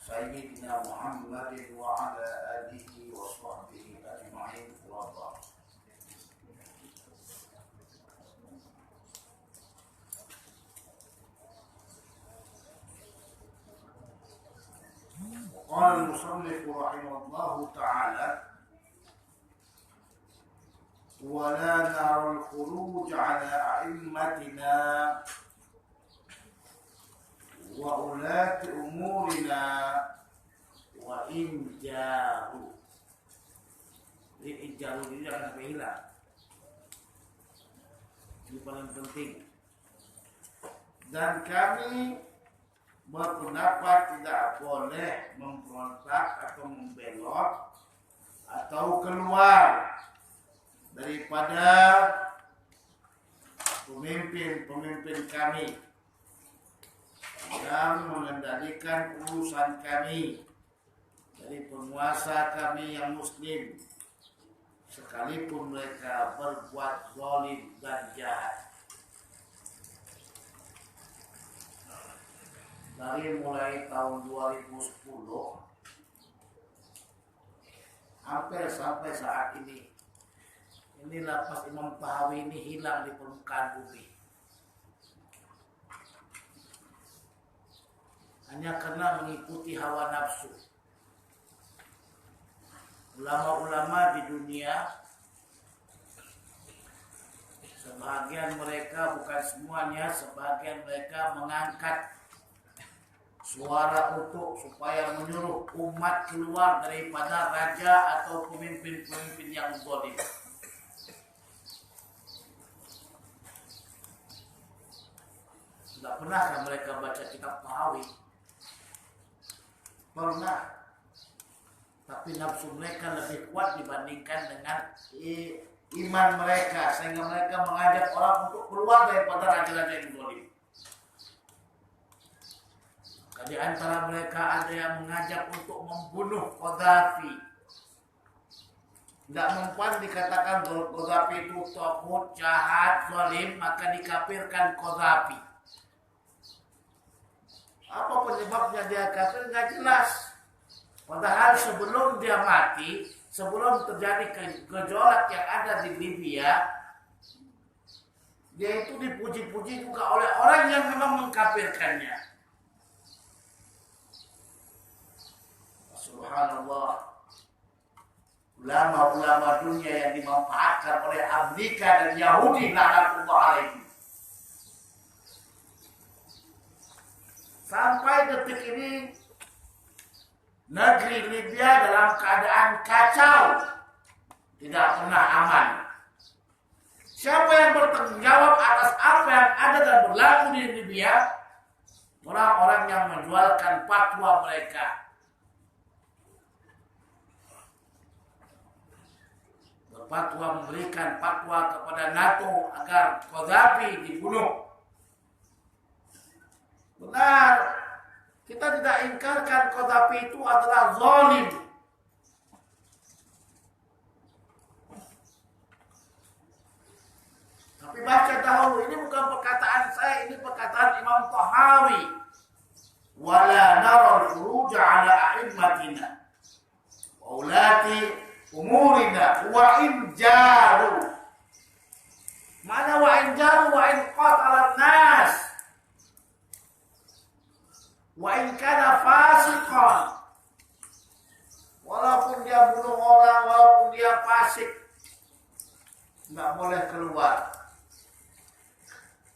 Sayyidina Muhammadin wa ala alihi wa sahbihi ajma'in wa ba'd. Qala al-musannif rahimahullahu ta'ala wa la nara al-khuruj ala a'immatina wa ulati umurina wa in jaru. Ini jaru ini jangan sampai hilang. Ini paling penting. Dan kami berpendapat tidak boleh memberontak atau membelot atau keluar daripada pemimpin-pemimpin kami yang mengendalikan urusan kami, dari penguasa kami yang muslim, sekalipun mereka berbuat zalim dan jahat. Dari mulai tahun 2010 hampir sampai saat ini lapas Imam Tahawi ini hilang di permukaan bumi. Hanya karena mengikuti hawa nafsu. Ulama-ulama di dunia, sebagian mereka, bukan semuanya, sebagian mereka mengangkat suara untuk supaya menyuruh umat keluar daripada raja atau pemimpin-pemimpin yang zalim. Tidak pernahkah mereka baca kitab Tahawi? Pernah. Tapi nafsu mereka lebih kuat dibandingkan dengan iman mereka, sehingga mereka mengajak orang untuk keluar daripada raja-raja yang zalim. Di antara mereka ada yang mengajak untuk membunuh Qaddafi. Tidak mempan dikatakan Qaddafi itu taghut, jahat, zalim, maka dikafirkan Qaddafi. Apa penyebabnya dia kafir? Nggak jelas. Padahal sebelum dia mati, sebelum terjadi gejolak yang ada di Libya, dia itu dipuji-puji juga oleh orang yang memang mengkafirkannya. Subhanallah. Ulama-ulama dunia yang dimanfaatkan oleh Amerika dan Yahudi, laknatullah alaihi. Sampai detik ini negeri Libya dalam keadaan kacau, tidak pernah aman. Siapa yang bertanggung jawab atas apa yang ada dan berlaku di Libya? Orang-orang yang menjualkan fatwa mereka. Berfatwa, memberikan fatwa kepada NATO agar Qaddafi dibunuh. Benar, kita tidak ingkarkan Qaddafi itu adalah zalim. Tapi baca dahulu, ini bukan perkataan saya, ini perkataan Imam Tahawi. Wala nara al-khuruj ala a'immatina wa ulati umurina wa in jaru. Mana wa in jaru wa in qatala nas wa in kana fasiqan. Walaupun dia bunuh orang, walaupun dia fasik, tidak boleh keluar.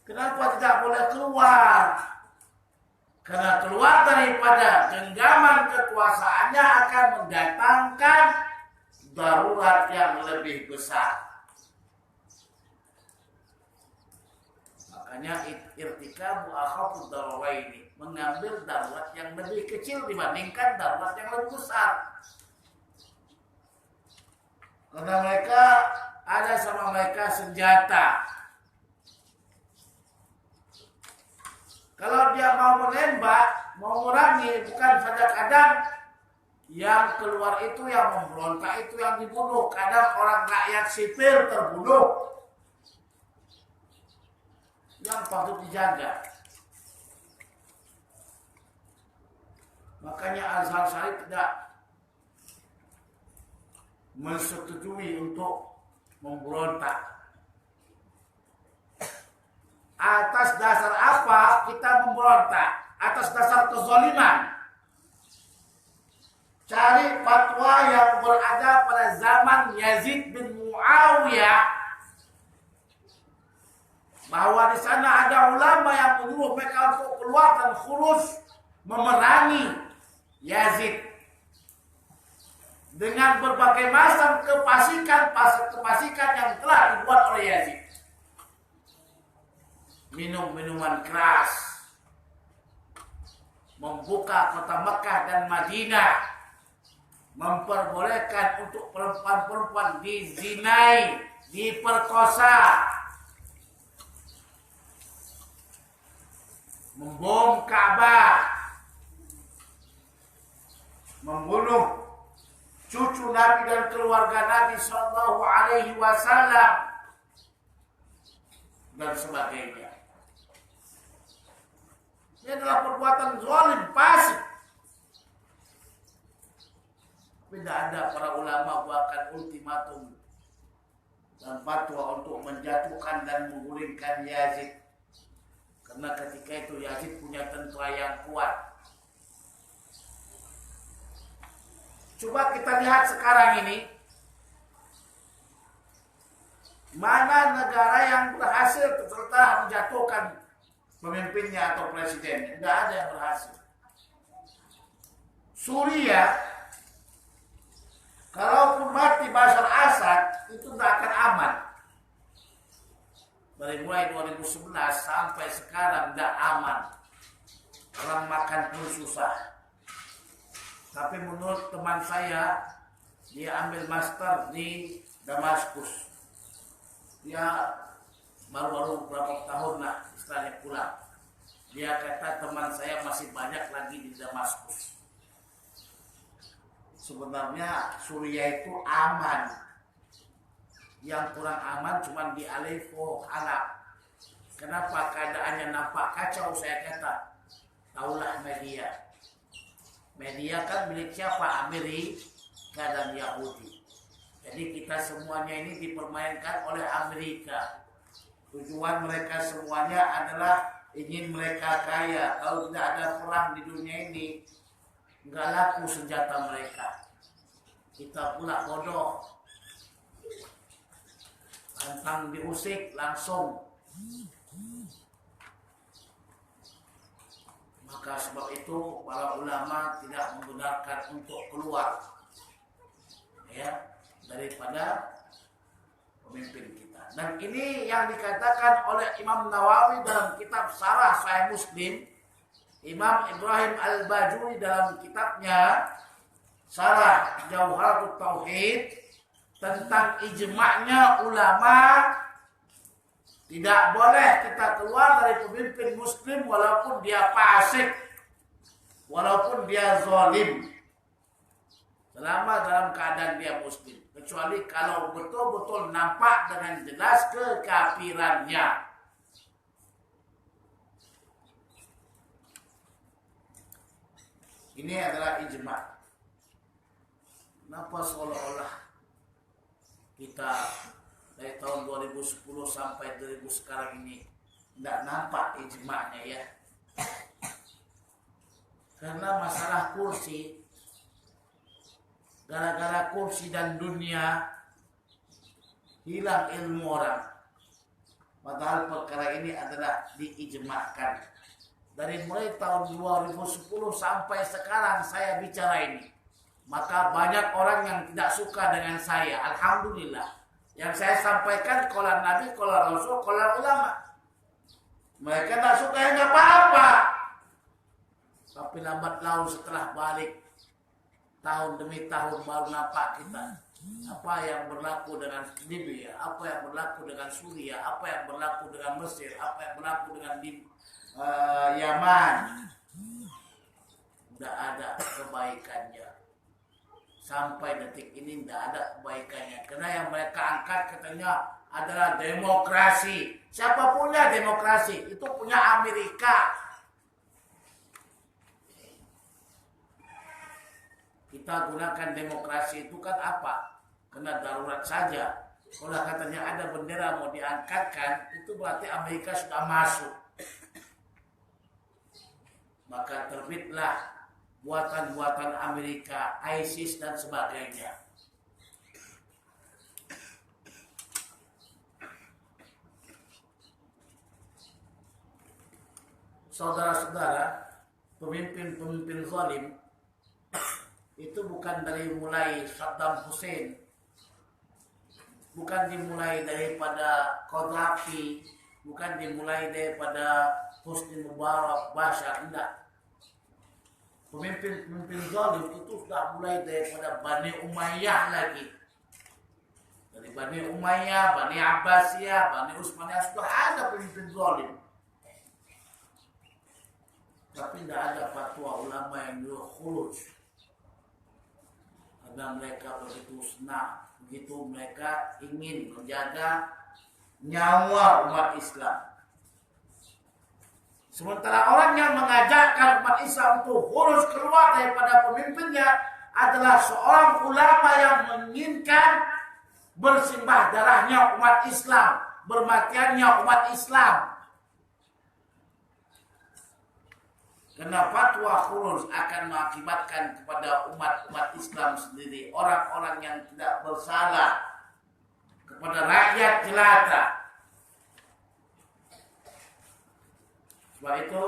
Kenapa tidak boleh keluar? Karena keluar daripada genggaman kekuasaannya akan mendatangkan darurat yang lebih besar. Makanya irtikabu akhafud dararaini, mengambil darurat yang lebih kecil dibandingkan darurat yang lebih besar. Karena mereka ada sama mereka senjata. Kalau dia mau menembak, mau merangi, bukan saja kadang yang keluar itu, yang memberontak itu yang dibunuh. Kadang orang rakyat sipil terbunuh. Yang patut dijaga. Makanya Azhar Syarif tidak menyetujui untuk memberontak. Atas dasar apa kita memberontak? Atas dasar kezaliman. Cari fatwa yang berada pada zaman Yazid bin Muawiyah, bahwa di sana ada ulama yang menyuruh mereka untuk keluar dan khuruj memerangi Yazid dengan berbagai macam kefasikan yang telah dibuat oleh Yazid. Minum minuman keras, membuka kota Mekah dan Madinah, memperbolehkan untuk perempuan-perempuan dizinai, diperkosa, membom Ka'bah, membunuh cucu Nabi dan keluarga Nabi Sallallahu Alaihi Wasallam dan sebagainya. Ini adalah perbuatan zalim, fasik. Tidak ada para ulama buatkan ultimatum dan fatwa untuk menjatuhkan dan menggulingkan Yazid. Karena ketika itu Yazid punya tentara yang kuat. Coba kita lihat sekarang ini, mana negara yang berhasil setelah menjatuhkan pemimpinnya atau presidennya? Tidak ada yang berhasil. Suriah, kalaupun mati Bashar Assad, itu tidak akan aman. Dari mulai 2011 sampai sekarang tidak aman. Orang makan pun susah. Tapi menurut teman saya, dia ambil master di Damaskus. Dia baru-baru beberapa tahun lah istilahnya pulang. Dia kata teman saya masih banyak lagi di Damaskus. Sebenarnya Suriah itu aman. Yang kurang aman cuma di Aleppo, Halab. Kenapa keadaannya nampak kacau? Saya kata, taulah media. Media kan milik siapa? Amerika dan Yahudi. Jadi kita semuanya ini dipermainkan oleh Amerika. Tujuan mereka semuanya adalah ingin mereka kaya. Kalau tidak ada perang di dunia ini, nggak laku senjata mereka. Kita pula bodoh. Tantang diusik langsung. Maka sebab itu para ulama tidak membenarkan untuk keluar daripada pemimpin kita. Dan ini yang dikatakan oleh Imam Nawawi dalam kitab Syarah Sahih Muslim, Imam Ibrahim Al-Bajuri dalam kitabnya Syarah Jauharatul Tauhid tentang ijma'nya ulama. Tidak boleh kita keluar dari pemimpin muslim walaupun dia fasik, walaupun dia zalim, selama dalam keadaan dia muslim. Kecuali kalau betul-betul nampak dengan jelas kekafirannya. Ini adalah ijma'. Kenapa seolah-olah kita dari tahun 2010 sampai 2000 sekarang ini tidak nampak ijma'nya ya? Karena masalah kursi, gara-gara kursi dan dunia hilang ilmu orang. Padahal perkara ini adalah diijma'kan. Dari mulai tahun 2010 sampai sekarang saya bicara ini, maka banyak orang yang tidak suka dengan saya. Alhamdulillah. Yang saya sampaikan qala Nabi, qala Rasul, qala ulama. Mereka tidak suka yang apa-apa. Tapi lambat laun setelah balik tahun demi tahun baru nampak kita apa yang berlaku dengan Libya, apa yang berlaku dengan Suriah, apa yang berlaku dengan Mesir, apa yang berlaku dengan Yaman. Tidak ada kebaikannya. Sampai detik ini tidak ada kebaikannya. Karena yang mereka angkat katanya adalah demokrasi. Siapa punya demokrasi? Itu punya Amerika. Kita gunakan demokrasi itu kan apa? Kena darurat saja. Kalau katanya ada bendera mau diangkatkan, itu berarti Amerika sudah masuk. Maka terbitlah buatan-buatan Amerika, ISIS dan sebagainya. Saudara-saudara, pemimpin-pemimpin zalim itu bukan dari mulai Saddam Hussein, bukan dimulai daripada Qaddafi, bukan dimulai daripada Husni Mubarak, Bashar, enggak. Pemimpin-pemimpin zalim itu sudah mulai daripada Bani Umayyah lagi. Dari Bani Umayyah, Bani Abbasiyah, Bani Utsmaniyah sudah ada pemimpin zalim. Tapi tidak ada fatwa ulama yang khuruj. Karena mereka begitu senang, begitu mereka ingin menjaga nyawa umat Islam. Sementara orang yang mengajarkan umat Islam untuk khuruj keluar daripada pemimpinnya adalah seorang ulama yang menginginkan bersimbah darahnya umat Islam, bermatiannya umat Islam. Karena fatwa khuruj akan mengakibatkan kepada umat-umat Islam sendiri, orang-orang yang tidak bersalah, kepada rakyat jelata. Sebab itu,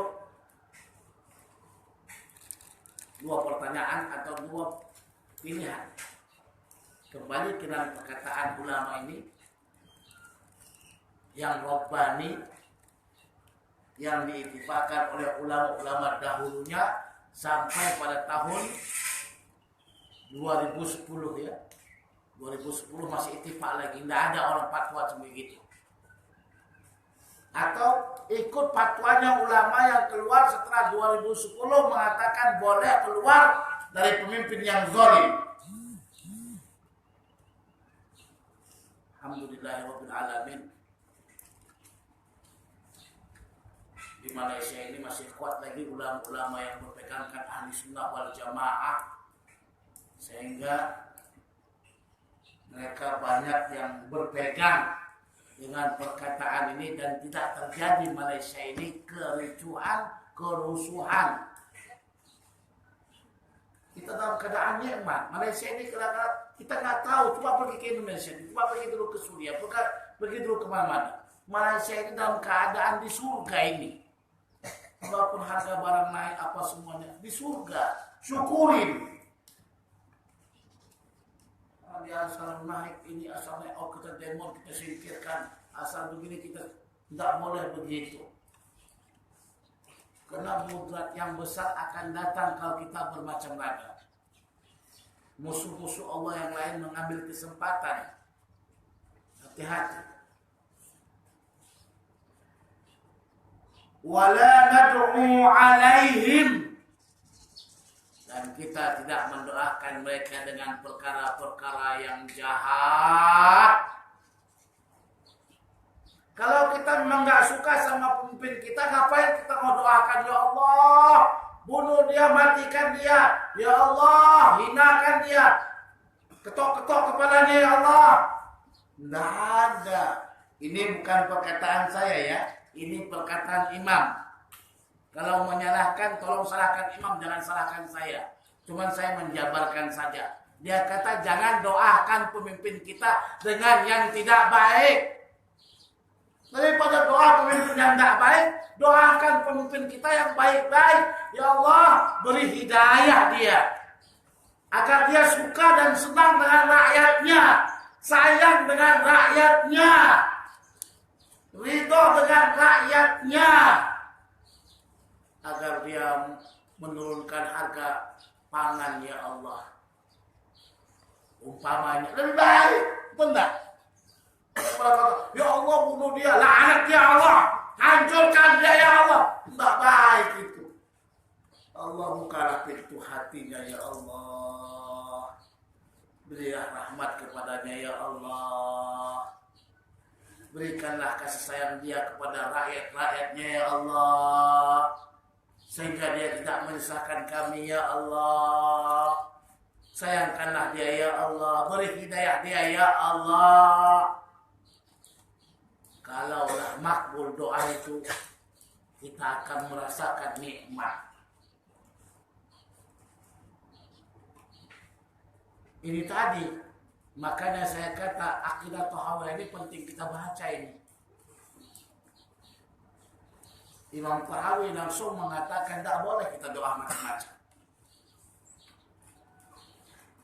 dua pertanyaan atau dua pilihan. Kembali ke dalam perkataan ulama ini, yang Rabbani, yang diittifaqkan oleh ulama-ulama dahulunya sampai pada tahun 2010 ya. 2010 masih ittifaq lagi, tidak ada orang fatwa begitu. Atau ikut fatwanya ulama yang keluar setelah 2010 mengatakan boleh keluar dari pemimpin yang zalim. Alhamdulillahirabbil alamin. Di Malaysia ini masih kuat lagi ulama-ulama yang berpegangkan ahli sunnah wal jamaah, sehingga mereka banyak yang berpegang dengan perkataan ini dan tidak terjadi Malaysia ini kericuhan, kerusuhan. Kita dalam keadaan nikmat. Malaysia ini kadang-kadang kita nggak tahu. Coba pergi ke Indonesia, coba pergi dulu ke Suriah, pergi dulu kemana-mana. Malaysia ini dalam keadaan di surga ini. Walaupun harga barang naik apa semuanya di surga, syukurin. Dia asal naik ini, asal naik, oh kita demo, kita singkirkan, asal begini kita tidak boleh begitu. Karena mudarat yang besar akan datang kalau kita bermacam ragam. Musuh-musuh Allah yang lain mengambil kesempatan. Hati-hati. Wala nad'u alaihim, dan kita tidak mendoakan mereka dengan perkara-perkara yang jahat. Kalau kita memang nggak suka sama pemimpin kita, ngapain kita mau doakan? Ya Allah, bunuh dia, matikan dia. Ya Allah, hinakan dia, ketok-ketok kepalanya. Ya Allah, nggak ada. Ini bukan perkataan saya ya. Ini perkataan imam. Kalau menyalahkan, tolong salahkan imam, jangan salahkan saya. Cuman saya menjabarkan saja. Dia kata jangan doakan pemimpin kita dengan yang tidak baik. Daripada doa pemimpin yang tidak baik, doakan pemimpin kita yang baik-baik. Ya Allah, beri hidayah dia, agar dia suka dan senang dengan rakyatnya, sayang dengan rakyatnya, ridho dengan rakyatnya, agar dia menurunkan harga pangan. Ya Allah, umpamanya lebih baik, benar. Ya Allah, bunuh dia, laknat ya Allah, hancurkan dia ya Allah. Tidak baik itu. Allah, bukalah pintu hatinya ya Allah, berilah rahmat kepadanya ya Allah. Berikanlah kasih sayang dia kepada rakyat-rakyatnya ya Allah, sehingga dia tidak menyusahkan kami ya Allah. Sayangkanlah dia ya Allah, beri hidayah dia ya Allah. Kalaulah makbul doa itu, kita akan merasakan nikmat. Ini tadi, makanya saya kata akidah Tahawiyah ini penting kita baca ini. Imam Tahawi langsung mengatakan tidak boleh kita doa macam-macam.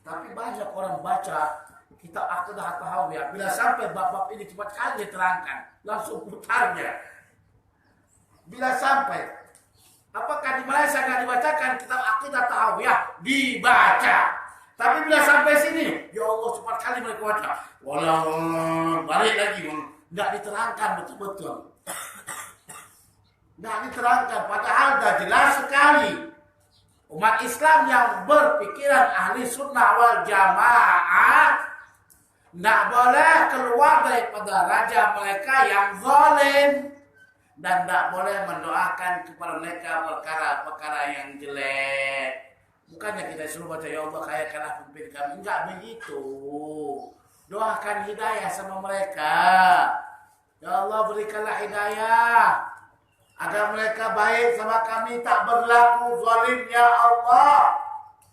Tapi banyak orang baca kitab Aqidah Tahawiyah, bila sampai bab-bab ini cepat kali diterangkan, langsung putarnya. Bila sampai, apakah di Malaysia nggak dibacakan kitab Aqidah Tahawiyah? Dibaca. Tapi bila sampai sini, ya Allah cepat kali mereka baca. Walau balik lagi, nggak diterangkan betul-betul. Nggak diterangkan, padahal sudah jelas sekali. Umat Islam yang berpikiran ahli sunnah wal jamaah tidak boleh keluar daripada raja mereka yang zalim, dan tidak boleh mendoakan kepada mereka perkara-perkara yang jelek. Bukannya kita suruh baca ya Allah kayakanlah pemimpin kami, enggak begitu. Doakan hidayah sama mereka. Ya Allah berikanlah hidayah agar mereka baik sama kami, tak berlaku zalim ya Allah.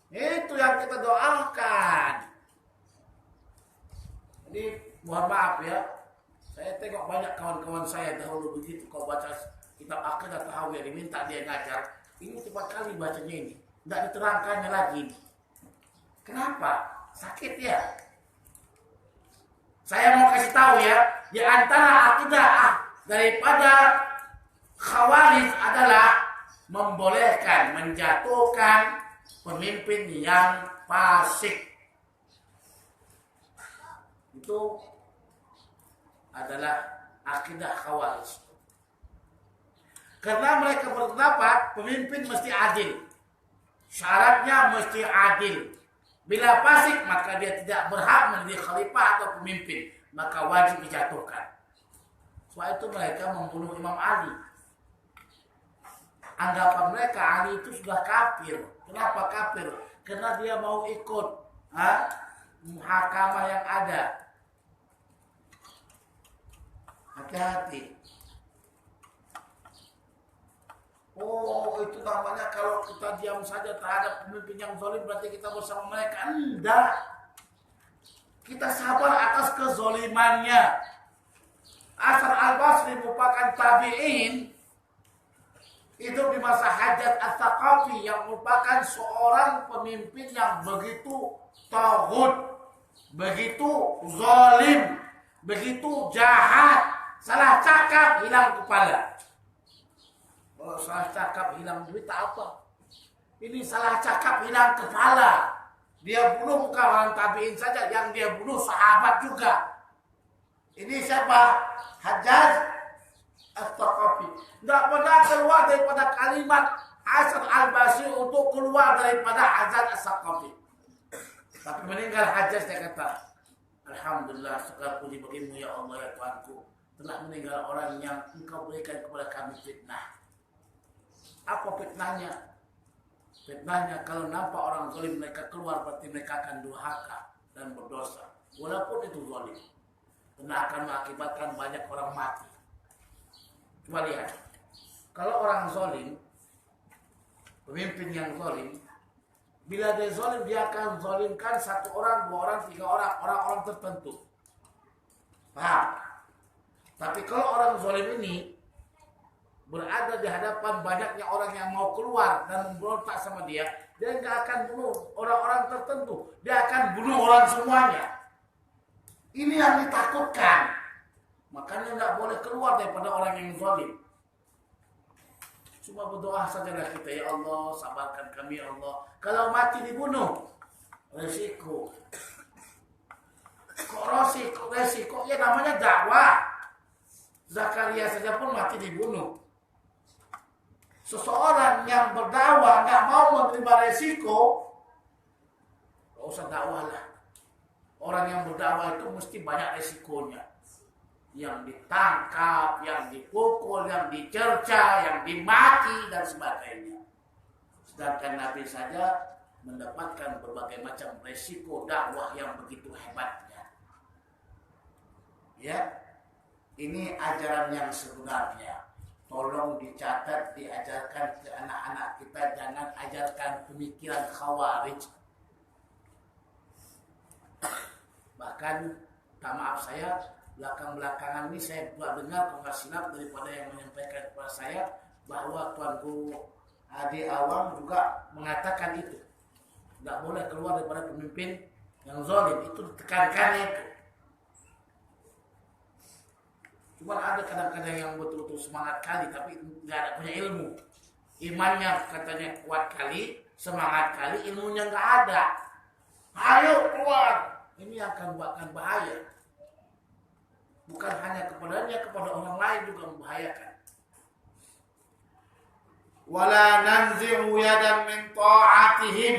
Itu yang kita doakan. Jadi mohon maaf ya, saya tengok banyak kawan-kawan saya dahulu begitu kalau baca kitab Aqidah Tahawiyah diminta dia ngajar, ini cepat kali bacanya ini, tidak diterangkannya lagi. Kenapa? Sakit ya. Saya mau kasih tahu ya, di antara akidah daripada Khawarij adalah membolehkan menjatuhkan pemimpin yang fasik. Itu adalah akidah Khawarij. Karena mereka berpendapat pemimpin mesti adil. Syaratnya mesti adil. Bila fasik maka dia tidak berhak menjadi khalifah atau pemimpin, maka wajib dijatuhkan. Sebab itu mereka membunuh Imam Ali. Anggapan mereka Ali itu sudah kafir. Kenapa kafir? Karena dia mau ikut muhakamah yang ada. Hati-hati. Oh, itu namanya kalau kita diam saja terhadap pemimpin yang zalim berarti kita bersama mereka. Enggak. Kita sabar atas kezalimannya. Hasan al-Basri merupakan tabi'in, hidup di masa Hajjaj Ats-Tsaqafi yang merupakan seorang pemimpin yang begitu taghut, begitu zalim, begitu jahat. Salah cakap hilang kepala. Kalau salah cakap hilang duit apa? Ini salah cakap hilang kepala. Dia bunuh bukan orang tabi'in saja, yang dia bunuh sahabat juga. Ini siapa? Hajjaj Ats-Tsaqafi. Tidak pernah keluar daripada kalimat Hasan al-Basri untuk keluar daripada Hajjaj Ats-Tsaqafi. Tapi meninggal Hajjaj, dia kata, Alhamdulillah, segala puji bagimu ya Allah ya Tuhanku, telah meninggal orang yang engkau berikan kepada kami fitnah. Apa fitnahnya? Fitnahnya kalau nampak orang zalim mereka keluar, berarti mereka akan durhaka dan berdosa. Walaupun itu zalim, karena akan mengakibatkan banyak orang mati. Coba lihat, kalau orang zalim, pemimpin yang zalim, bila dia zalim, dia akan zalimkan satu orang, dua orang, tiga orang, orang-orang tertentu. Paham? Tapi kalau orang zalim ini berada di hadapan banyaknya orang yang mau keluar dan memberontak sama dia, dia nggak akan bunuh orang-orang tertentu, dia akan bunuh orang semuanya. Ini yang ditakutkan. Makanya nggak boleh keluar daripada orang yang zalim. Cuma berdoa sajalah kita, ya Allah, sabarkan kami ya Allah. Kalau mati dibunuh, resiko. Kok resiko? Ya namanya dakwah. Zakaria saja pun mati dibunuh. Seseorang yang berdakwah nggak mau menerima resiko, nggak usah dakwah lah. Orang yang berdakwah itu mesti banyak resikonya. Yang ditangkap, yang dipukul, yang dicerca, yang dimaki dan sebagainya. Sedangkan Nabi saja mendapatkan berbagai macam resiko dakwah yang begitu hebatnya. Ya, ini ajaran yang sebenarnya. Tolong dicatat, diajarkan ke anak-anak kita, jangan ajarkan pemikiran khawarij. Bahkan, tak maaf saya, belakangan ini saya dengar kalau silap daripada yang menyampaikan kepada saya bahwa Tuan Guru Adi Awang juga mengatakan itu. Tidak boleh keluar daripada pemimpin yang zalim, itu ditekankan itu. Cuma ada kadang-kadang yang betul-betul semangat kali tapi nggak ada punya ilmu. Imannya katanya kuat kali, semangat kali, ilmunya nggak ada. Ayo keluar. Ini akan buatkan bahaya. Bukan hanya kepadanya, kepada orang lain juga membahayakan. Wala nanzi'u yadan min ta'atihim.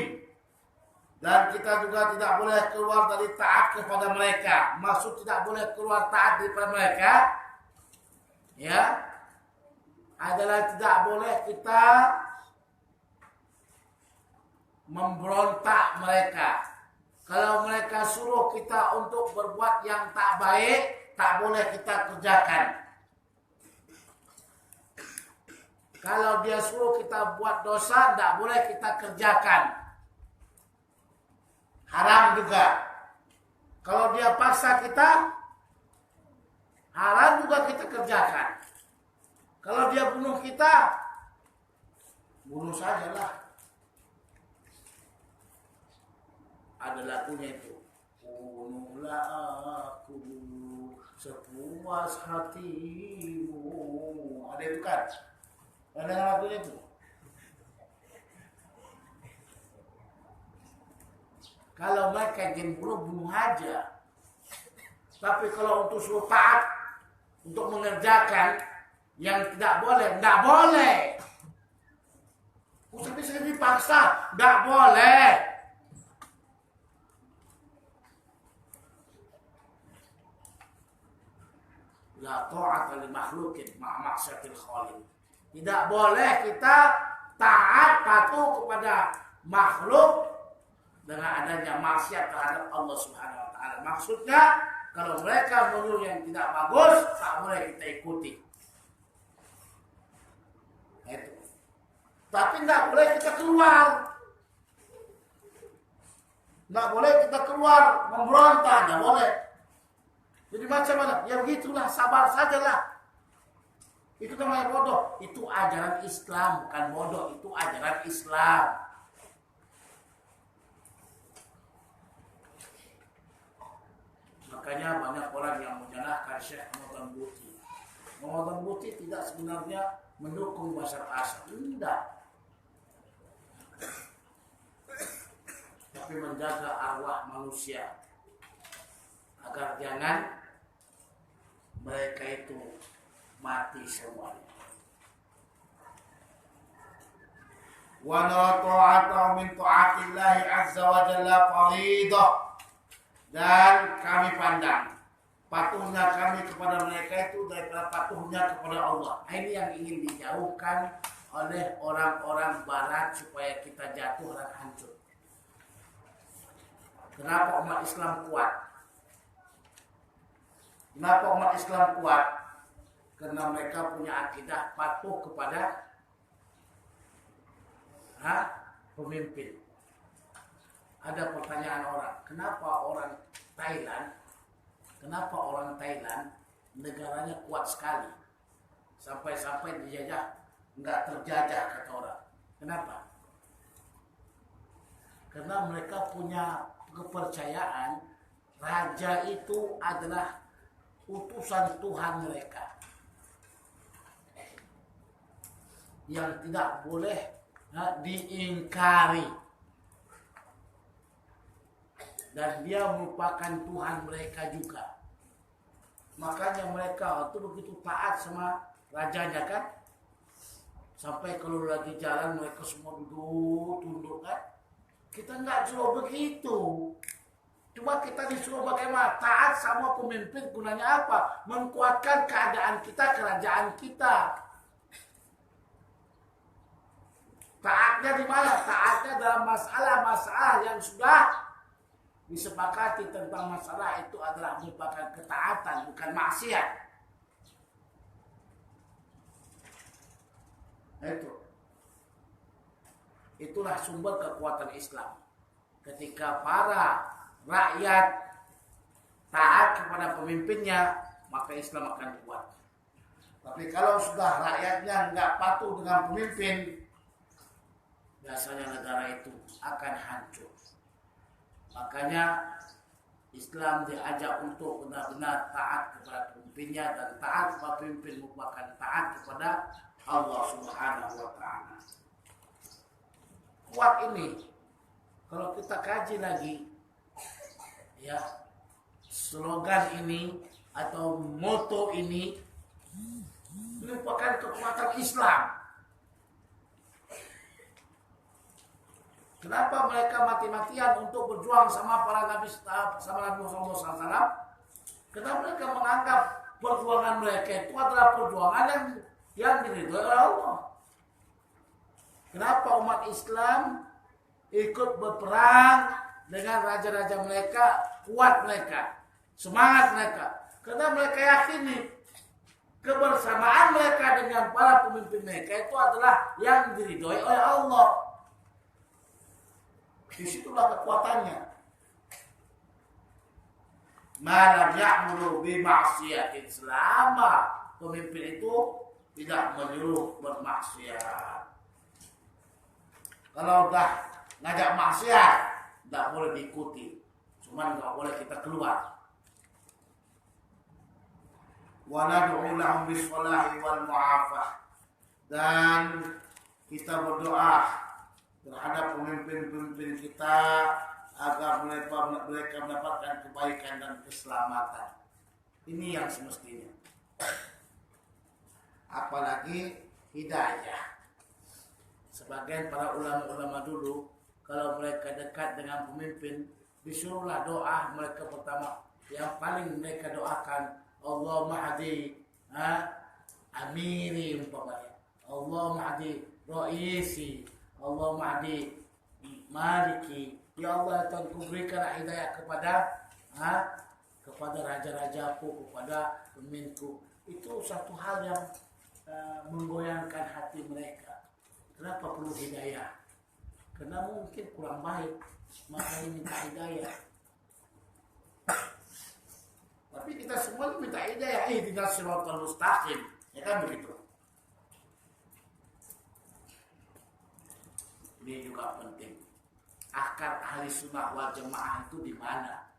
Dan kita juga tidak boleh keluar dari taat kepada mereka. Maksud tidak boleh keluar taat daripada mereka, ya, adalah tidak boleh kita memberontak mereka. Kalau mereka suruh kita untuk berbuat yang tak baik, tak boleh kita kerjakan. Kalau dia suruh kita buat dosa, tak boleh kita kerjakan. Haram juga. Kalau dia paksa kita, haram juga kita kerjakan. Kalau dia bunuh kita, bunuh sajalah. Ada lagunya itu. Bunuhlah aku sepuas hatimu. Ada itu kan? Ada lagunya itu. Kalau mereka ingin bunuh aja. Tapi kalau untuk suruh taat, untuk mengerjakan yang tidak boleh, tidak boleh. Tapi saya dipaksa, tidak boleh. La ta'ata li makhlukin ma'a maksiatil khaliq. Tidak boleh kita taat patuh kepada makhluk dengan adanya maksiat terhadap Allah Subhanahu wa taala. Maksudnya kalau mereka menyuruh yang tidak bagus, tak boleh kita ikuti. Itu. Tapi tidak boleh kita keluar. Tidak boleh kita keluar memberontak, tidak boleh. Jadi macam mana? Ya begitulah, sabar sajalah. Itu namanya bodoh. Itu ajaran Islam, bukan bodoh. Itu ajaran Islam. Makanya banyak orang yang menyalahkan Syekh Muhammad Buti. Muhammad Buti tidak sebenarnya mendukung Bashar Assad. Tidak. Tapi menjaga arwah manusia. Agar jangan mereka itu mati semuanya. Wa la ta'ata min ta'atillahi azza wa jalla faridah. Dan kami pandang patuhnya kami kepada mereka itu daripada patuhnya kepada Allah. Ini yang ingin dijauhkan oleh orang-orang barat supaya kita jatuh dan hancur. Kenapa umat Islam kuat? Kenapa umat Islam kuat? Karena mereka punya akidah patuh kepada pemimpin. Ada pertanyaan orang, kenapa orang Thailand negaranya kuat sekali sampai dijajah nggak terjajah kata orang. Kenapa? Karena mereka punya kepercayaan raja itu adalah utusan Tuhan mereka yang tidak boleh diingkari, dan dia merupakan Tuhan mereka juga. Makanya mereka itu begitu taat sama rajanya kan, sampai kalau lagi jalan mereka semua duduk tunduk kan. Kita nggak suruh begitu. Cuma kita disuruh bagaimana? Taat sama pemimpin, gunanya apa? Menguatkan keadaan kita, kerajaan kita. Taatnya di mana? Taatnya dalam masalah-masalah yang sudah disepakati tentang masalah itu adalah merupakan ketaatan, bukan maksiat. Itulah sumber kekuatan Islam. Ketika para rakyat taat kepada pemimpinnya, maka Islam akan kuat. Tapi kalau sudah rakyatnya nggak patuh dengan pemimpin, biasanya negara itu akan hancur. Makanya Islam diajak untuk benar-benar taat kepada pemimpinnya, dan taat kepada pemimpin merupakan taat kepada Allah Subhanahu wa Ta'ala. Kuat ini, kalau kita kaji lagi, ya, slogan ini atau moto ini merupakan kekuatan Islam. Kenapa mereka mati-matian untuk berjuang sama para nabi, sama Nabi Muhammad SAW? Kenapa mereka menganggap perjuangan mereka itu adalah perjuangan yang diridhoi oleh Allah? Kenapa umat Islam ikut berperang dengan raja-raja mereka, kuat mereka, semangat mereka? Karena mereka yakini kebersamaan mereka dengan para pemimpin mereka itu adalah yang diridhoi oleh Allah. Disitulah kekuatannya. Malam ya'muru bima'siyatin, selama pemimpin itu tidak menyuruh bermaksiat. Kalau udah ngajak maksiat, tidak boleh diikuti. Cuman nggak boleh kita keluar. Wa nad'u lahum bis-shalahi wal mu'afah, dan kita berdoa terhadap pemimpin-pemimpin kita agar mereka mendapatkan kebaikan dan keselamatan. Ini yang semestinya. Apalagi hidayah. Sebagian para ulama-ulama dulu, kalau mereka dekat dengan pemimpin, disuruhlah doa mereka pertama. Yang paling mereka doakan, Allahumma hadi amiri umpamanya, Allahumma hadi raisi, Allahumma hadi maliki. Ya Allah, Tuhan berikan hidayah kepada raja-rajaku, kepada pemimpinku. Itu satu hal yang menggoyangkan hati mereka. Kenapa perlu hidayah? Karena mungkin kurang baik, makanya minta hidayah. Tapi kita semua minta hidayah. Ihdinas siratal mustaqim, ya kan begitu. Ini juga penting. Akar ahli sunnah wal jamaah itu di mana?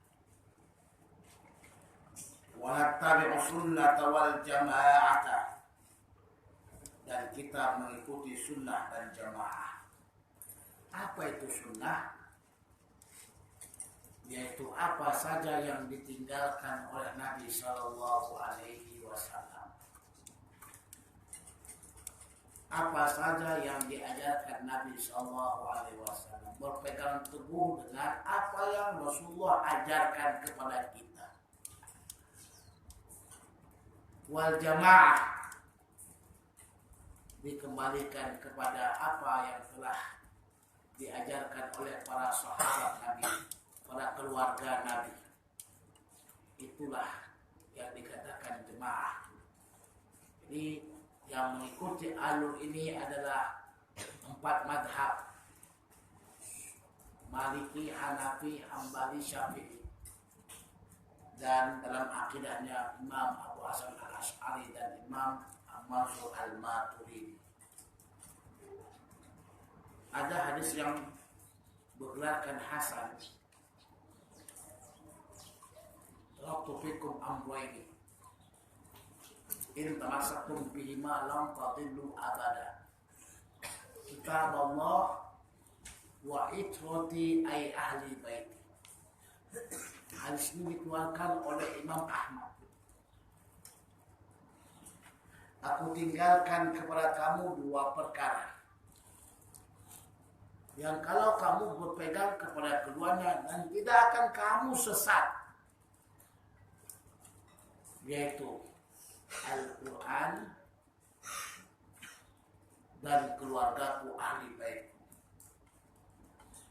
Wa nattabi'u sunnata wal jama'ata, dan kita mengikuti sunnah dan jamaah. Apa itu sunnah? Yaitu apa saja yang ditinggalkan oleh Nabi Sallallahu Alaihi Wasallam, apa saja yang diajarkan Nabi Sallallahu Alaihi Wasallam, berpegang teguh dengan apa yang Rasulullah ajarkan kepada kita. Wal jamaah, dikembalikan kepada apa yang telah diajarkan oleh para sahabat Nabi, para keluarga Nabi. Itulah yang dikatakan jemaah. Jadi yang mengikuti alur ini adalah 4 madhab: Maliki, Hanafi, Hambali, Syafi'i. Dan dalam akidahnya Imam Abu Hasan al-Asy'ari dan Imam Mansur al-Maturidi. Ada hadis yang bergelarkan hasan. Taraktu fikum amrayni, in tamassaktum bihima lam tadillu abada. Kitab Allah wa itrati ay ahli baiti. Hadis ini dikeluarkan oleh Imam Ahmad. Aku tinggalkan kepada kamu 2 perkara yang kalau kamu berpegang kepada keduanya dan tidak akan kamu sesat, yaitu Al-Quran dan keluargaku ahli baitku.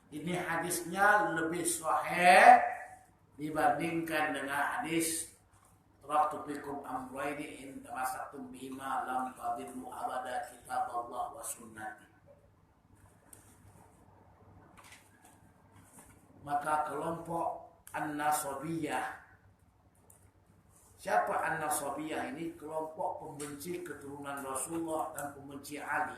Ini hadisnya lebih sahih dibandingkan dengan hadis taraktu fikum amrayni in tamassaktum bihima lam tadillu abada kitaballah wa sunnati. Maka kelompok An-Nasabiyah, siapa An-Nasabiyah ini? Kelompok pembenci keturunan Rasulullah dan pembenci Ali,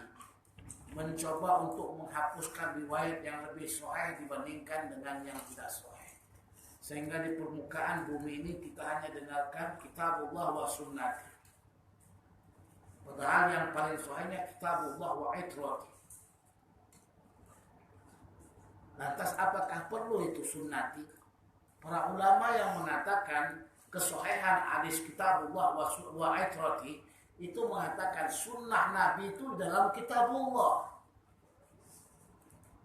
mencoba untuk menghapuskan riwayat yang lebih sahih dibandingkan dengan yang tidak sahih. Sehingga di permukaan bumi ini kita hanya dengarkan kitabullah wa sunnati. Padahal yang paling sahihnya kitabullah wa itrati. Lantas apakah perlu itu sunnati? Para ulama yang mengatakan kesahihan hadis kitabullah wa itrati itu mengatakan sunnah Nabi itu dalam kitabullah.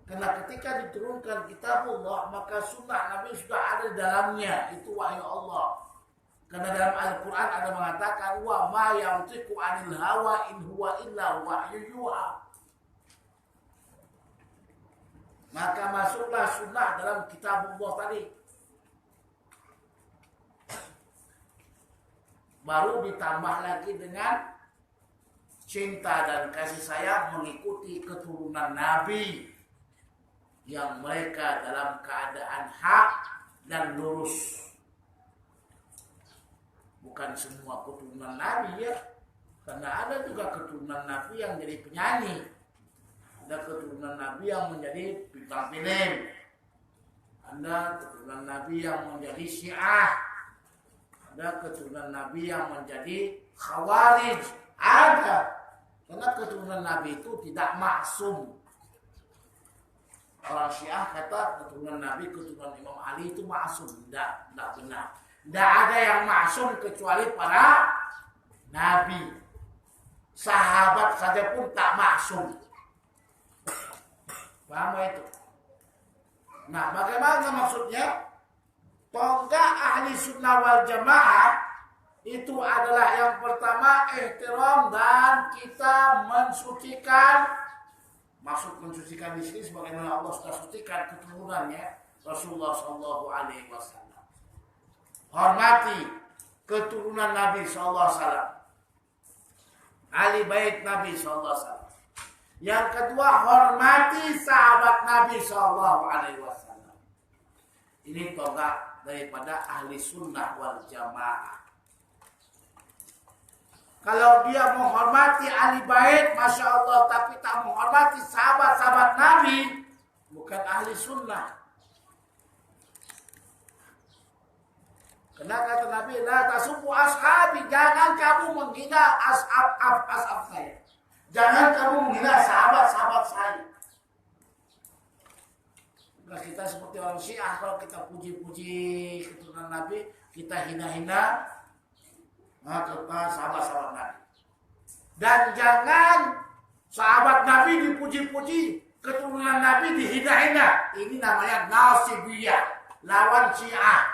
Karena ketika diturunkan kitabullah, maka sunnah Nabi sudah ada di dalamnya. Itu wahyu Allah. Karena dalam Al-Quran ada mengatakan wa ma yantiqu anil hawa in huwa illa wahyu yuha. Maka masuklah sunnah dalam kitabullah tadi. Baru ditambah lagi dengan cinta dan kasih sayang mengikuti keturunan Nabi yang mereka dalam keadaan hak dan lurus. Bukan semua keturunan Nabi ya, karena ada juga keturunan Nabi yang jadi penyanyi, ada keturunan Nabi yang menjadi bintang film, ada keturunan Nabi yang menjadi Syiah, ada keturunan Nabi yang menjadi Khawarij, ada. Karena keturunan Nabi itu tidak maksum. Orang Syiah kata keturunan Nabi, keturunan Imam Ali itu maksum. Tidak benar. Tidak ada yang maksum kecuali para Nabi. Sahabat saja pun tak maksum. Paham itu? Nah, bagaimana maksudnya? Tonggak ahli sunnah wal jamaah itu adalah yang pertama ihtiram dan kita mensucikan. Maksud mensucikan di sini sebagaimana Allah sudah sucikan keturunannya Rasulullah Shallallahu Alaihi Wasallam. Hormati keturunan Nabi Shallallahu Alaihi Wasallam, ahli bait Nabi Shallallahu Alaihi Wasallam. Yang kedua, hormati sahabat Nabi Shallallahu Alaihi Wasallam. Ini tonggak daripada ahli sunnah wal jamaah. Kalau dia menghormati ahli bait, masya Allah, tapi tak menghormati sahabat-sahabat Nabi, bukan ahli sunnah. Karena kata Nabi, la tasubbu ashabi, jangan kamu menghina ashab saya. Jangan kamu menghina sahabat-sahabat saya. Nah, kita seperti orang Syiah, kalau kita puji-puji keturunan Nabi, kita hina-hina sahabat-sahabat Nabi. Dan jangan sahabat Nabi dipuji-puji, keturunan Nabi dihina-hina. Ini namanya Nasibiyah, lawan Syiah.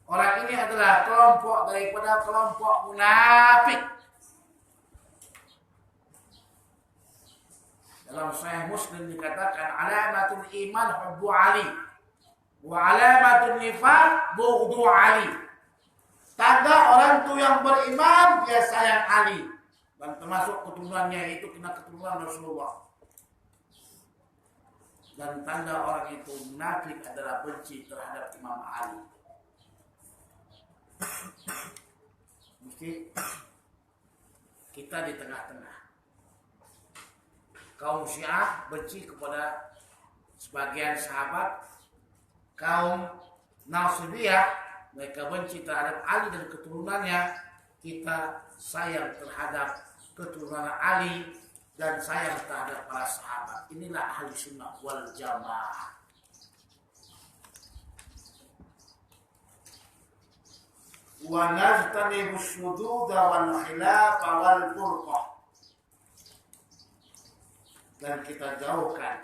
Orang ini adalah kelompok daripada kelompok munafik. Dalam Sahih Muslim dikatakan alamatul iman hubbu Ali wa alamatul nifaq bughdu Ali. Tanda orang itu yang beriman dia sayang Ali, dan termasuk keturunannya itu kena keturunan Rasulullah. Dan tanda orang itu munafik adalah benci terhadap Imam Ali. Mesti kita di tengah-tengah. Kaum Syiah benci kepada sebagian sahabat, kaum Nasibiyah mereka benci terhadap Ali dan keturunannya. Kita sayang terhadap keturunan Ali dan sayang terhadap para sahabat. Inilah ahli sunnah wal jamaah. Wa najtanibu syududa wal khilaf wal furqah. Dan kita jauhkan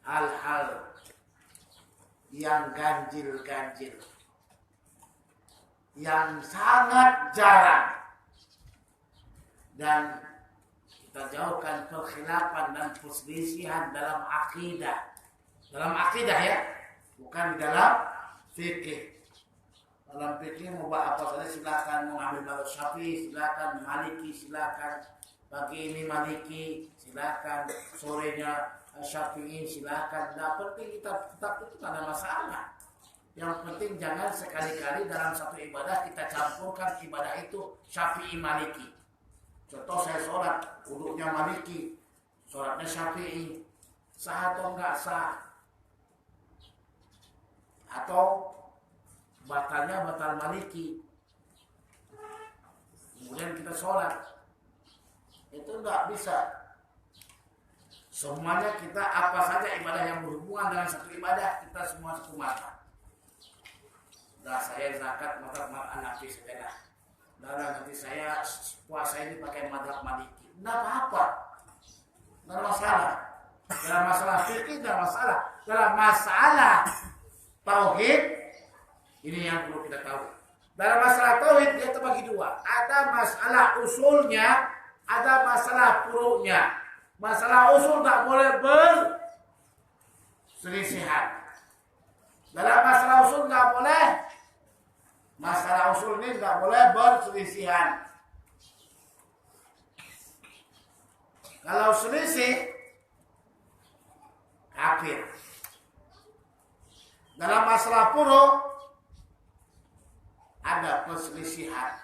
hal-hal yang ganjil-ganjil, yang sangat jarang, dan Kita jauhkan perkhilafan dan perselisihan dalam akidah. Dalam akidah ya, bukan di dalam fikih. Dalam fikih mau buat apa saja silakan, mau ambil mazhab Syafi'i silakan, Maliki silakan, pagi ini Maliki silakan, sorenya Syafi'i silakan. Tidak penting kita tetap itu tidak ada masalah. Yang penting jangan sekali-kali dalam satu ibadah kita campurkan ibadah itu Syafi'i Maliki. Contoh saya sholat, wudhunya Maliki, sholatnya Syafi'i, sah atau enggak sah? Atau batalnya batal Maliki. Kemudian kita sholat, itu enggak bisa. Semuanya kita apa saja ibadah yang berhubungan dengan satu ibadah, kita semua satu mata. Nah saya zakat mazhab Hanafi saja. Nah nanti saya puasa ini pakai mazhab Maliki. Tidak apa-apa. Tidak ada masalah. Dalam masalah fikih tidak masalah. Dalam masalah tauhid ini yang perlu kita tahu. Dalam masalah tauhid dia terbagi dua. Ada masalah usulnya, ada masalah furu'nya. Masalah usul tak boleh berselisihan. Dalam masalah usul nggak boleh. Masalah usul ini nggak boleh berselisihan. Kalau selisih, kafir. Dalam masalah furu' ada perselisihan.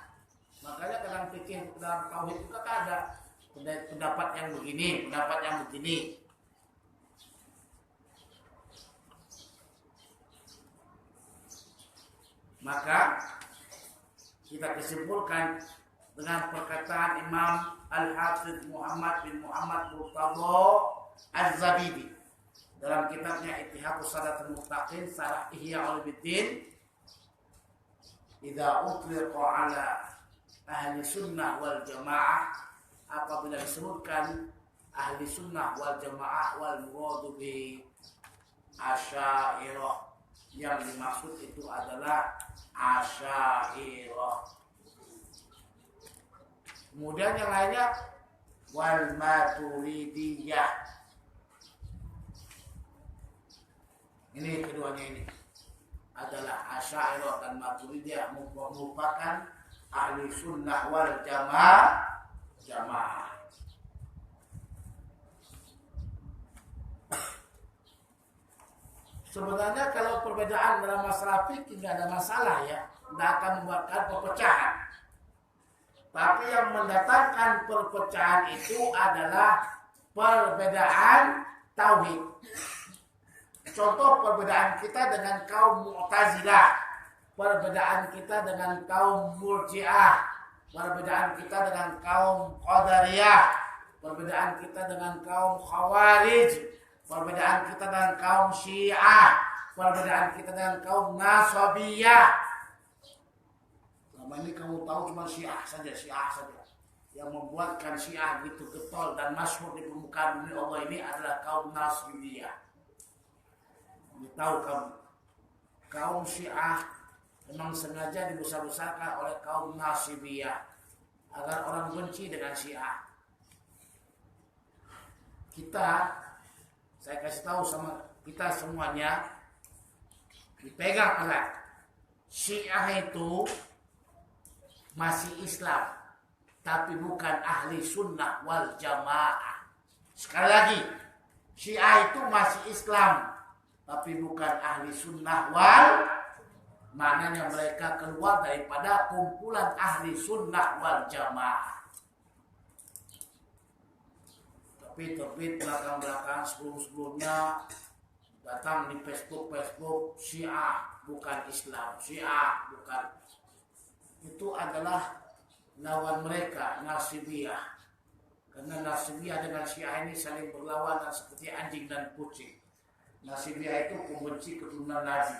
Makanya dalam fikih, dalam tauhid juga ada pendapat yang begini, pendapat yang begini. Maka kita kesimpulan dengan perkataan Imam Al-Hafidh Muhammad bin Muhammad Murtadha Az-Zabidi dalam kitabnya Ittihadus Sadatul Muttaqin Syarah Ihya Ulumuddin, idza utliqa ala ahli sunnah wal jamaah, apabila disebutkan ahli sunnah wal jamaah wal muradu bi asy'ariyah, yang dimaksud itu adalah Asy'ariyah. Kemudian yang lainnya wal Maturidiyah. Ini keduanya ini adalah Asy'ariyah dan Maturidiyah, merupakan ahli sunnah wal jamaah. Sebenarnya kalau perbedaan dalam masalah fikih tidak ada masalah ya, tidak akan membuatkan perpecahan. Tapi yang mendatangkan perpecahan itu adalah perbedaan tauhid. Contoh perbedaan kita dengan kaum Mu'tazilah, perbedaan kita dengan kaum Murji'ah, perbedaan kita dengan kaum Qadariyah, perbedaan kita dengan kaum Khawarij, perbedaan kita dengan kaum Syiah, perbedaan kita dengan kaum Nasabiyah. Selama ini kamu tahu cuma Syiah saja. Yang membuatkan Syiah gitu getol dan masyhur di permukaan bumi Allah ini adalah kaum Nasabiyah. Ini tahu kamu, kaum Syiah memang sengaja dibesar-besarkan oleh kaum Nasabiyah agar orang benci dengan Syiah. Saya kasih tahu sama kita semuanya, dipegang erat. Syiah itu masih Islam, tapi bukan ahli sunnah wal jamaah. Sekali lagi, Syiah itu masih Islam, tapi bukan ahli sunnah wal, maknanya mereka keluar daripada kumpulan ahli sunnah wal jamaah. Tapi belakang-belakang sebelumnya datang di Facebook Syiah bukan Islam, Syiah bukan. Itu adalah lawan mereka, Nasibiyah. Karena Nasibiyah dengan Syiah ini saling berlawanan seperti anjing dan kucing. Nasibiyah itu pembenci keturunan Nabi.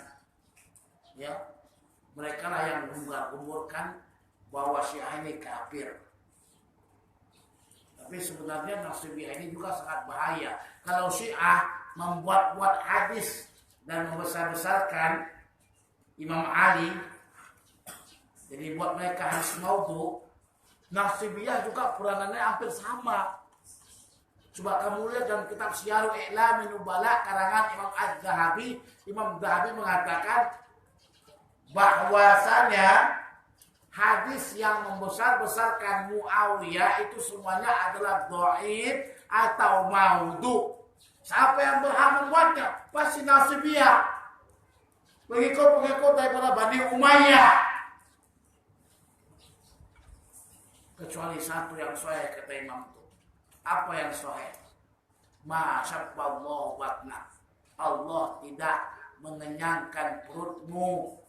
Ya, mereka lah yang mengumbar-umburkan bahwa Syiah ini kafir. Tapi sebenarnya Nasibiyah ini juga sangat bahaya. Kalau Syiah membuat-buat hadis dan membesar-besarkan Imam Ali, jadi buat mereka hadis maudhu, Nasibiyah juga peranannya hampir sama. Coba kamu lihat dalam kitab Syiarul I'lamin Nubala karangan Imam Az-Zahabi. Imam Zahabi mengatakan bahwasanya hadis yang membesar-besarkan Muawiyah itu semuanya adalah dhaif atau maudhu. Siapa yang berhak membuatnya? Pasti Nasibiyah, pengikut-pengikut daripada Bani Umayyah. Kecuali satu yang sahih kata Imam itu. Apa yang sahih? Ma syabballahu batna. Allah tidak mengenyangkan perutmu.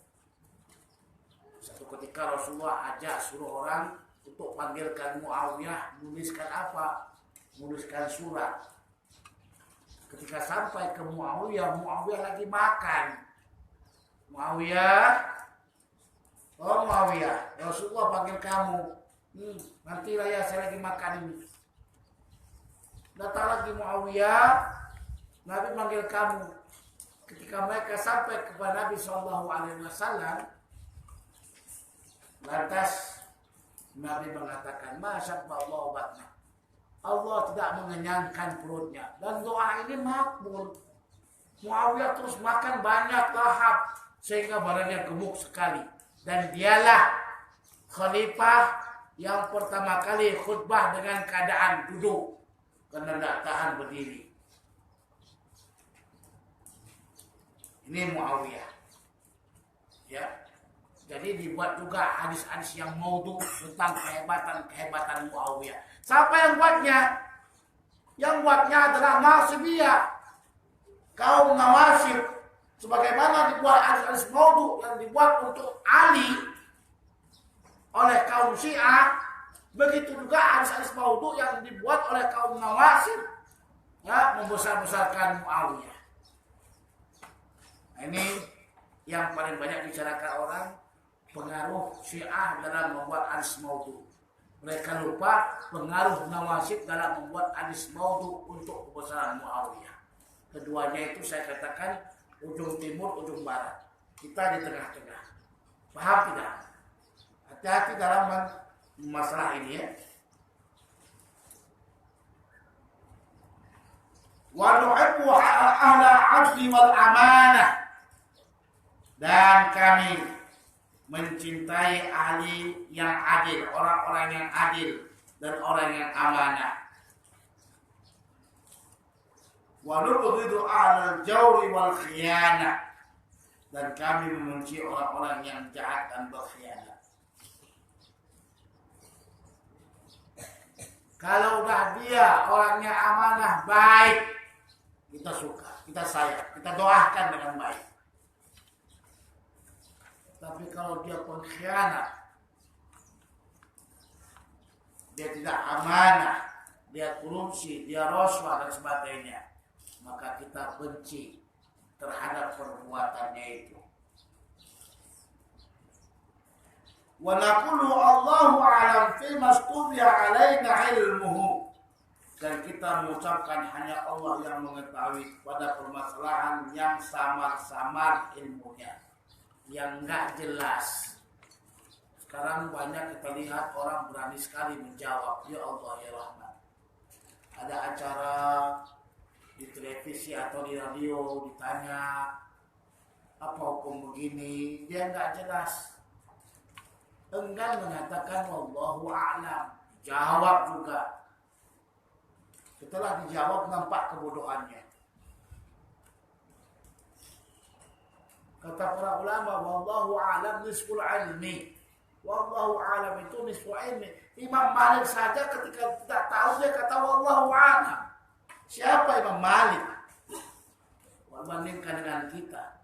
Satu ketika Rasulullah ajak suruh orang untuk panggilkan Muawiyah, menuliskan apa? Menuliskan surat. Ketika sampai ke Muawiyah, Muawiyah lagi makan. Muawiyah, oh Muawiyah, Rasulullah panggil kamu. Nantilah ya, saya lagi makan ini. Datang lagi Muawiyah, Nabi panggil kamu. Ketika mereka sampai kepada Nabi SAW, lantas Nabi mengatakan, Masyaallah batna. Allah tidak mengenyangkan perutnya. Dan doa ini makbul. Muawiyah terus makan banyak lahap sehingga badannya gemuk sekali. Dan dialah khalifah yang pertama kali khutbah dengan keadaan duduk karena tidak tahan berdiri. Ini Muawiyah. Ya. Jadi dibuat juga hadis-hadis yang maudhu tentang kehebatan Muawiyah. Siapa yang buatnya? Yang buatnya adalah Nasibiyah, kaum Nawasib. Sebagaimana dibuat hadis-hadis maudhu yang dibuat untuk Ali oleh kaum Syiah, begitu juga hadis-hadis maudhu yang dibuat oleh kaum Nawasib, ya, membesar-besarkan Muawiyah. Nah, ini yang paling banyak dibicarakan orang, pengaruh Syiah dalam membuat hadis maudhu. Mereka lupa pengaruh Nawasib dalam membuat hadis maudhu untuk kebesaran Muawiyah. Keduanya itu saya katakan ujung timur, ujung barat. Kita di tengah-tengah. Paham tidak? Hati-hati dalam masalah ini ya. Wa nuhibbu ahla 'adli wal amanah. Dan kami mencintai ahli yang adil, orang-orang yang adil dan orang yang amanah. Wa nubghidu ahlal jawri wal khiyanah. Dan kami membenci orang-orang yang jahat dan berkhianat. Kalau udah dia orangnya amanah, baik, kita suka, kita sayang, kita doakan dengan baik. Tapi kalau dia pengkhianat, dia tidak amanah, dia korupsi, dia roswa dan sebagainya, maka kita benci terhadap perbuatannya itu. Wa naqulu Allahu a'lam fi mastubiya alaina ilmuhu. Dan kita mengucapkan hanya Allah yang mengetahui pada permasalahan yang samar-samar ilmunya, yang enggak jelas. Sekarang banyak kita lihat orang berani sekali menjawab, ya Allah ya Rahman. Ada acara di televisi atau di radio ditanya apa hukum begini, dia enggak jelas. Enggan mengatakan wallahu a'lam. Jawab juga. Setelah dijawab nampak kebodohannya. Kata para ulama, wallahu a'lam nisful ilmi. Wallahu a'lam itu nisful ilmi. Imam Malik saja ketika tidak tahu dia kata wallahu a'lam. Siapa Imam Malik? Bandingkan dengan kita.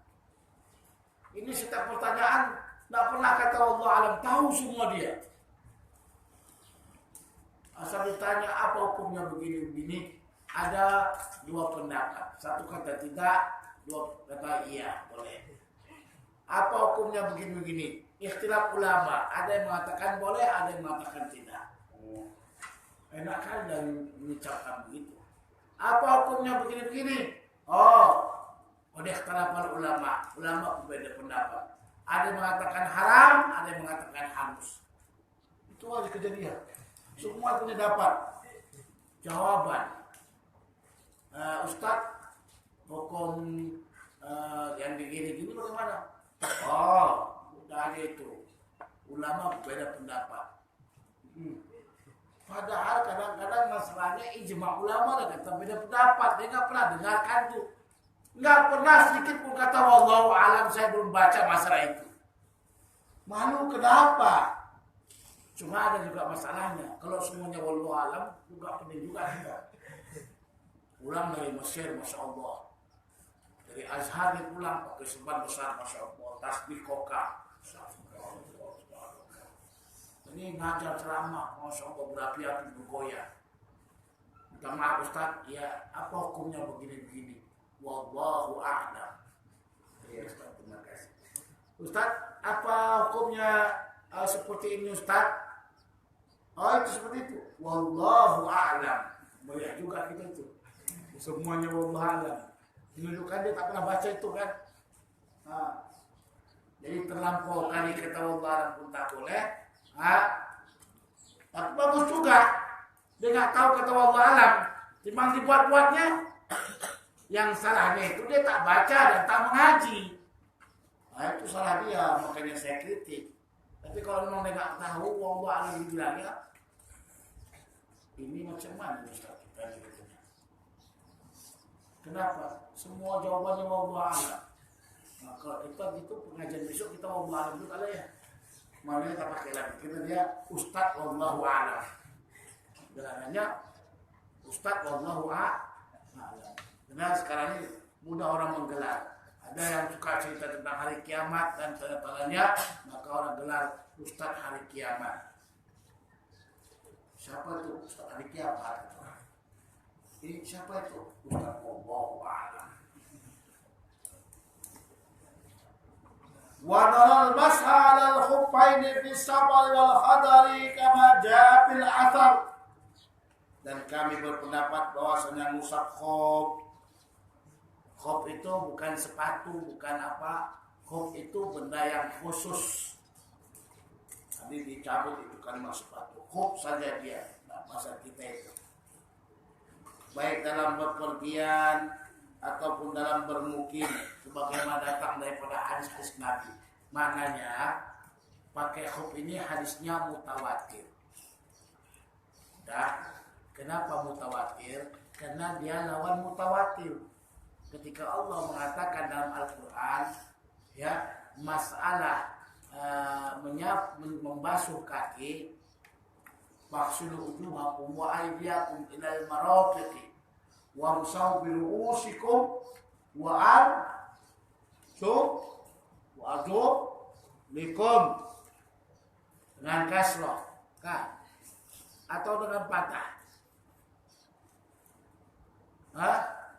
Ini setiap pertanyaan tidak pernah kata wallahu a'lam, tahu semua dia. Asal ditanya apa hukumnya begini-begini, ada dua pendapat. Satu kata tidak, dua kata iya, boleh. Apa hukumnya begini-begini? Ikhtilaf ulama, ada yang mengatakan boleh, ada yang mengatakan tidak. Enak kan dan mengucapkan begitu. Apa hukumnya begini-begini? Oh, oleh ikhtilaf ulama, ulama berbeda pendapat. Ada yang mengatakan haram, ada yang mengatakan halus. Itu aja kejadian. Semua punya dapat jawaban. Ustadz, hukum yang begini-gini bagaimana? Oh, udah ada itu. Ulama beda pendapat. Padahal kadang-kadang masalahnya ijma ulama dan kata beda pendapat. Dia nggak pernah dengarkan tuh. Nggak pernah sedikit pun kata wallahu alam, saya belum baca masalah itu. Malu kenapa? Cuma ada juga masalahnya. Kalau semuanya wallahu alam, juga penting juga kita. Pulang dari Mesir, Masya Allah. Dari Azhar dia pulang pakai serban besar, Masya Allah. Tasbih koka. Ini ngajar ceramah, Masya Allah, berapi-api bergoyang. Minta maaf Ustaz, ya apa hukumnya begini-begini? Wallahu a'lam. Ya Ustaz, terima kasih. Ustaz, apa hukumnya seperti ini Ustaz? Oh itu seperti itu. Wallahu a'lam. Melihat juga kita itu. Semuanya wallahu a'lam. Menunjukkan dia tak pernah baca itu kan. Nah, jadi terlampau kali kata wallahu a'lam pun tak boleh. Tapi bagus juga. Dia nggak tahu kata wallahu a'lam. Timbang dibuat-buatnya. Yang salahnya itu dia tak baca dan tak mengaji. Nah itu salah dia. Makanya saya kritik. Tapi kalau memang dia nggak tahu wallahu a'lam dibilangnya, ini macam mana Ustaz kita gitu. Kenapa? Semua jawabannya wallahu a'lam. Nah, kalau itu pengajian besok kita wallahu a'lam itu kali ya. Mana kita pakai lagi. Kita dia Ustaz wallahu a'lam. Gelarnya Ustaz wallahu a'lam. Karena sekarang ini mudah orang menggelar. Ada yang suka cerita tentang hari kiamat dan tanda-tandanya, maka orang gelar Ustaz hari kiamat. Siapa itu Ustaz hari kiamat? Ini siapa itu? Ustaz wallahu a'lam. Wa naral mas'a 'alal khuffaini fi safar wal hadari kama jaa fil athar. Dan kami berpendapat bahwasanya ngusap khuf. Khuf itu bukan sepatu, bukan apa. Khuf itu benda yang khusus. Tadi dicabut itu kalimat sepatu. Khuf saja dia. Nah, masa kita itu. Baik dalam bepergian ataupun dalam bermukim, sebagaimana datang daripada hadis-hadis Nabi. Maknanya pakai khuf ini hadisnya mutawatir. Dah, kenapa mutawatir? Karena dia lawan mutawatir. Ketika Allah mengatakan dalam Al-Quran, ya masalah membasuh kaki, faghsilu wujuhakum wa aydiyakum ilal marafiqi wamsahu bi ru'usikum wa arjulikum dengan kasrah kan atau dengan patah.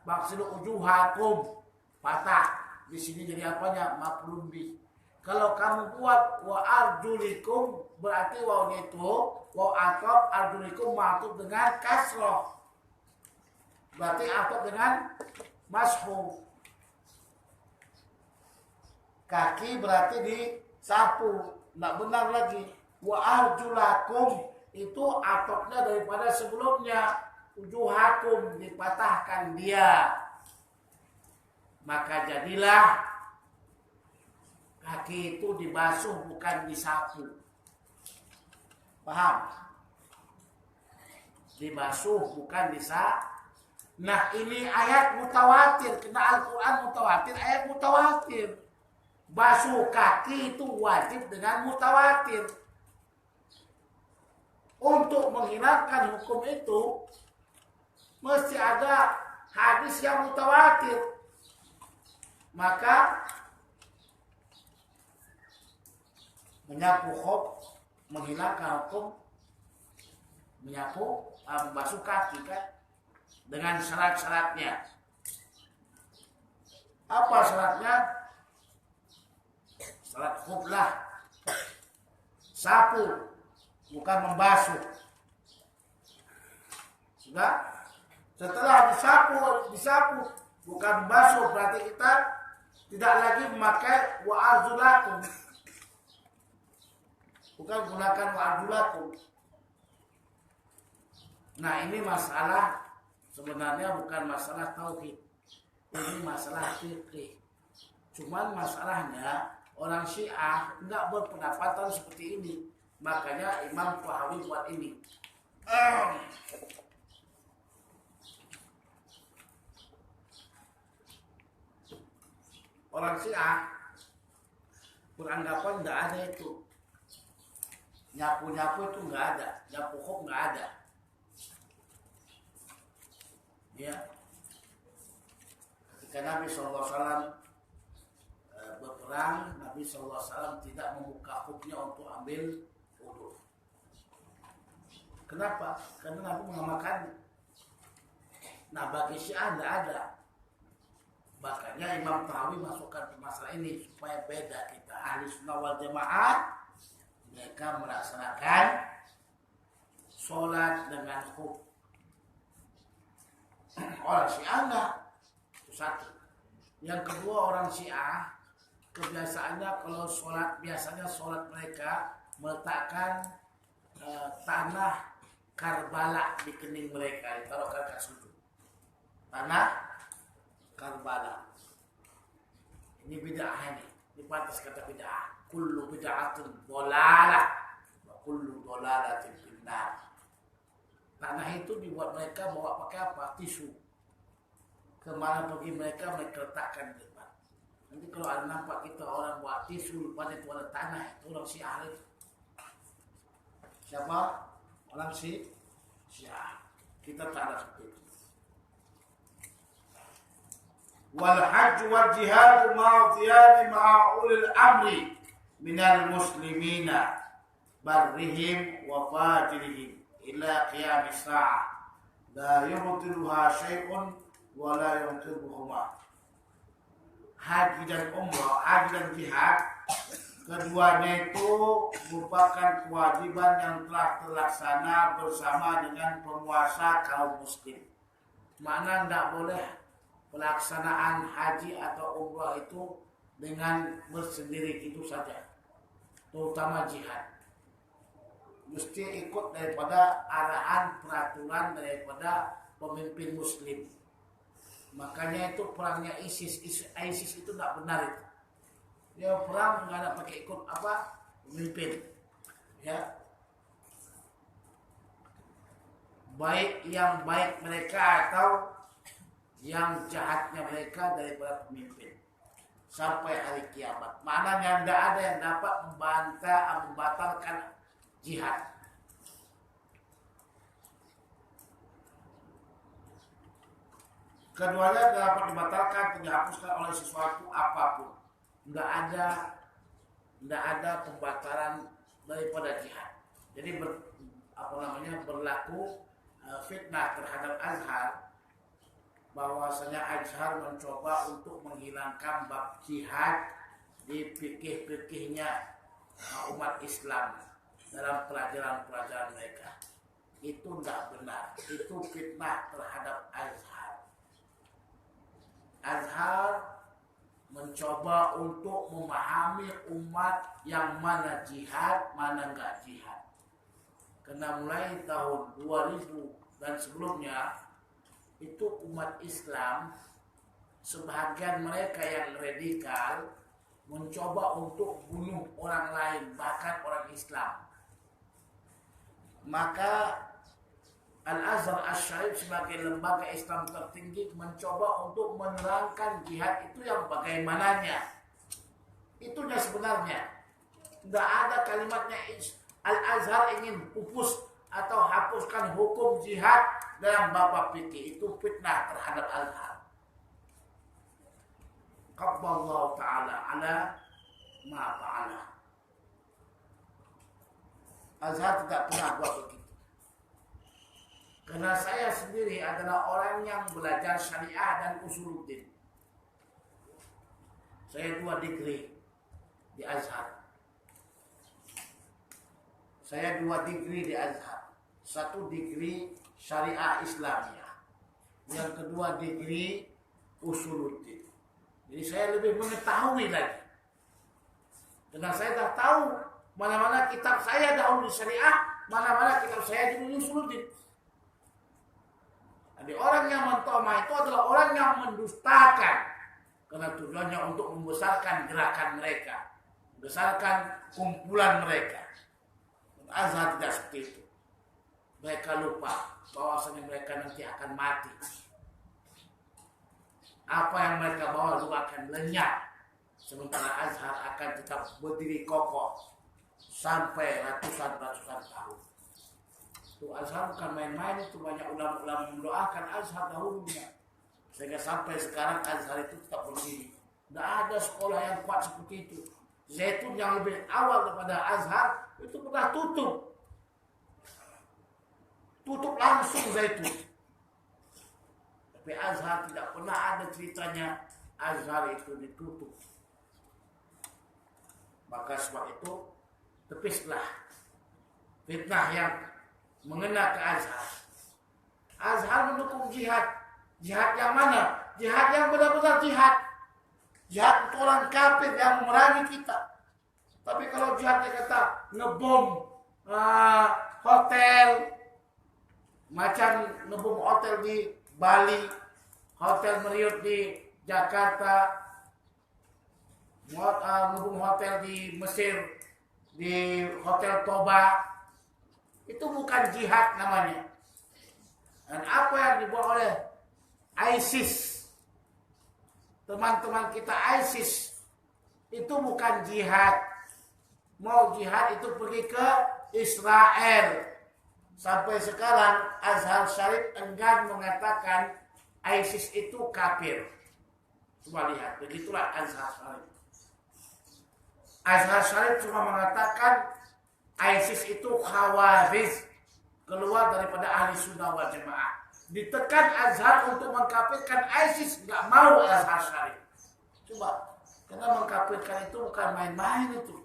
Faghsilu wujuhakum patah. Di sini jadi apanya? Maf'ulun bih. Kalau kamu buat wa arjulikum berarti wawnya itu waw atop, arjulikum ma'tuf dengan kasrah. Berarti atop dengan mashu. Kaki berarti disapu. Tidak benar lagi. Wa arjulakum itu atopnya daripada sebelumnya. Ujuhakum dipatahkan dia. Maka jadilah kaki itu dibasuh bukan disapu. Paham? Dibasuh bukan disapu. Nah ini ayat mutawatir. Kena Al-Quran mutawatir, ayat mutawatir. Basuh kaki itu wajib dengan mutawatir. Untuk menghilangkan hukum itu mesti ada hadis yang mutawatir. Maka menyapu khuf menghilangkan hukum menyapu membasuh kaki kan dengan syarat-syaratnya. Apa syaratnya? Syarat khuf lah sapu bukan membasuh. Sudah? Setelah disapu bukan basuh, berarti kita tidak lagi memakai wa arzulakum. Bukan gunakan wa arzulakum. Nah ini masalah Sebenarnya bukan masalah tauhid, ini masalah fikih. Cuman masalahnya orang Syiah nggak berpendapatan seperti ini. Makanya Imam Tahawi buat ini. Orang Syiah beranggapan nggak ada itu. Nyapu-nyapu itu nggak ada. Nyapu kok nggak ada. Ya. Ketika Nabi SAW berperang, Nabi SAW tidak membuka huknya untuk ambil wudu. Kenapa? Karena Nabi mengamalkan. Nah, bagi Syiah tidak ada. Makanya Imam Tahawi masukkan ke masalah ini supaya beda kita. Ahli Sunnah wal Jamaah mereka melaksanakan sholat dengan khuf. Orang Syiah enggak. Itu satu. Yang kedua, orang Syiah kebiasaannya kalau sholat, biasanya sholat mereka meletakkan tanah Karbala di kening mereka, ditaruhkan ke sujud. Tanah Karbala. Ini bid'ah ini. Ini pantas kata bid'ah. Kullu bid'atin dhalalah wa kullu dhalalatin finnar. Tanah itu dibuat mereka bawa pakai apa? Tisu. Kemana pergi mereka letakkan di depan. Nanti kalau ada nampak kita orang buat tisu, lepas itu ada tanah, itu orang Syiah itu. Siapa? Orang Syiah. Kita tak ada seperti itu. Wal hajj wal jihad ma'diyani ma'a ulil amri minal muslimina barrihim wa fajirihim ila qiyamis sa'ah la yubtiluha syai'un wa la yunqibuhuma. Haji dan umrah, haji dan jihad, keduanya itu merupakan kewajiban yang telah terlaksana bersama dengan penguasa kaum muslim. Makna tidak boleh pelaksanaan haji atau umrah itu dengan bersendiri itu saja, terutama jihad. Mesti ikut daripada arahan peraturan daripada pemimpin muslim. Makanya itu perangnya ISIS itu tidak benar itu. Dia perang nggak ada pakai ikut apa pemimpin, ya. Baik yang baik mereka atau yang jahatnya mereka daripada pemimpin sampai hari kiamat. Maknanya tidak ada yang dapat membatalkan jihad. Keduanya dapat dibatalkan, dihapuskan oleh sesuatu apapun. Tidak ada pembatalan daripada jihad. Jadi berlaku fitnah terhadap Azhar, bahwasanya Azhar mencoba untuk menghilangkan bab jihad di fikih-fikihnya umat Islam dalam pelajaran-pelajaran mereka. Itu tidak benar. Itu fitnah terhadap Azhar. Azhar mencoba untuk memahami umat yang mana jihad, mana enggak jihad. Karena mulai tahun 2000 dan sebelumnya, itu umat Islam, sebahagian mereka yang radikal, mencoba untuk bunuh orang lain, bahkan orang Islam. Maka Al-Azhar Asy-Syarif sebagai lembaga Islam tertinggi mencoba untuk menerangkan jihad itu yang bagaimananya. Itunya sebenarnya. Tidak ada kalimatnya Al-Azhar ingin pupus atau hapuskan hukum jihad dalam bab fikih. Itu fitnah terhadap Azhar. Qabballahu ta'ala ala ma fa'ala. Azhar tidak pernah buat begitu. Karena saya sendiri adalah orang yang belajar syariah dan usuluddin. Saya 2 degree di Azhar. Saya 2 degree di Azhar. 1 degree syariah Islamiyah. Yang kedua degree usuluddin. Jadi saya lebih mengetahui lagi. Karena saya dah tahu mana-mana kitab saya dahulu di syariah, mana-mana kitab saya di usuluddin. Jadi orang yang mentoma itu adalah orang yang mendustakan, karena tujuannya untuk membesarkan gerakan mereka, membesarkan kumpulan mereka. Azhar tidak seperti itu. Mereka lupa bahwasanya mereka nanti akan mati. Apa yang mereka bawa juga akan lenyap. Sementara Azhar akan tetap berdiri kokoh sampai ratusan tahun. Itu Azhar bukan main-main, itu banyak ulama-ulama mendoakan Azhar dahulunya. Sehingga sampai sekarang Azhar itu tetap berdiri. Tidak ada sekolah yang kuat seperti itu. Zaitun yang lebih awal daripada Azhar itu pernah tutup. Tutup langsung Zaitun. Tapi Azhar tidak pernah ada ceritanya Azhar itu ditutup. Maka sebab itu tepislah fitnah yang mengena ke Azhar. Azhar mendukung jihad. Jihad yang mana? Jihad yang benar-benar jihad. Jihad untuk orang kafir yang memerangi kita. Tapi kalau jihad dia kata ngebom hotel, macam ngebom hotel di Bali, hotel Marriott di Jakarta, ngebom hotel di Mesir, di Hotel Toba, itu bukan jihad namanya. Dan apa yang dibuat oleh ISIS, teman-teman kita ISIS, itu bukan jihad. Mau jihad itu pergi ke Israel. Sampai sekarang Azhar Syarif enggan mengatakan ISIS itu kafir. Coba lihat, begitulah Azhar Syarif. Azhar Syarif cuma mengatakan ISIS itu khawarij, keluar daripada ahli sunnah wal jamaah. Ditekan Azhar untuk mengkafirkan ISIS, nggak mau Azhar Syarif. Coba, karena mengkafirkan itu bukan main-main itu.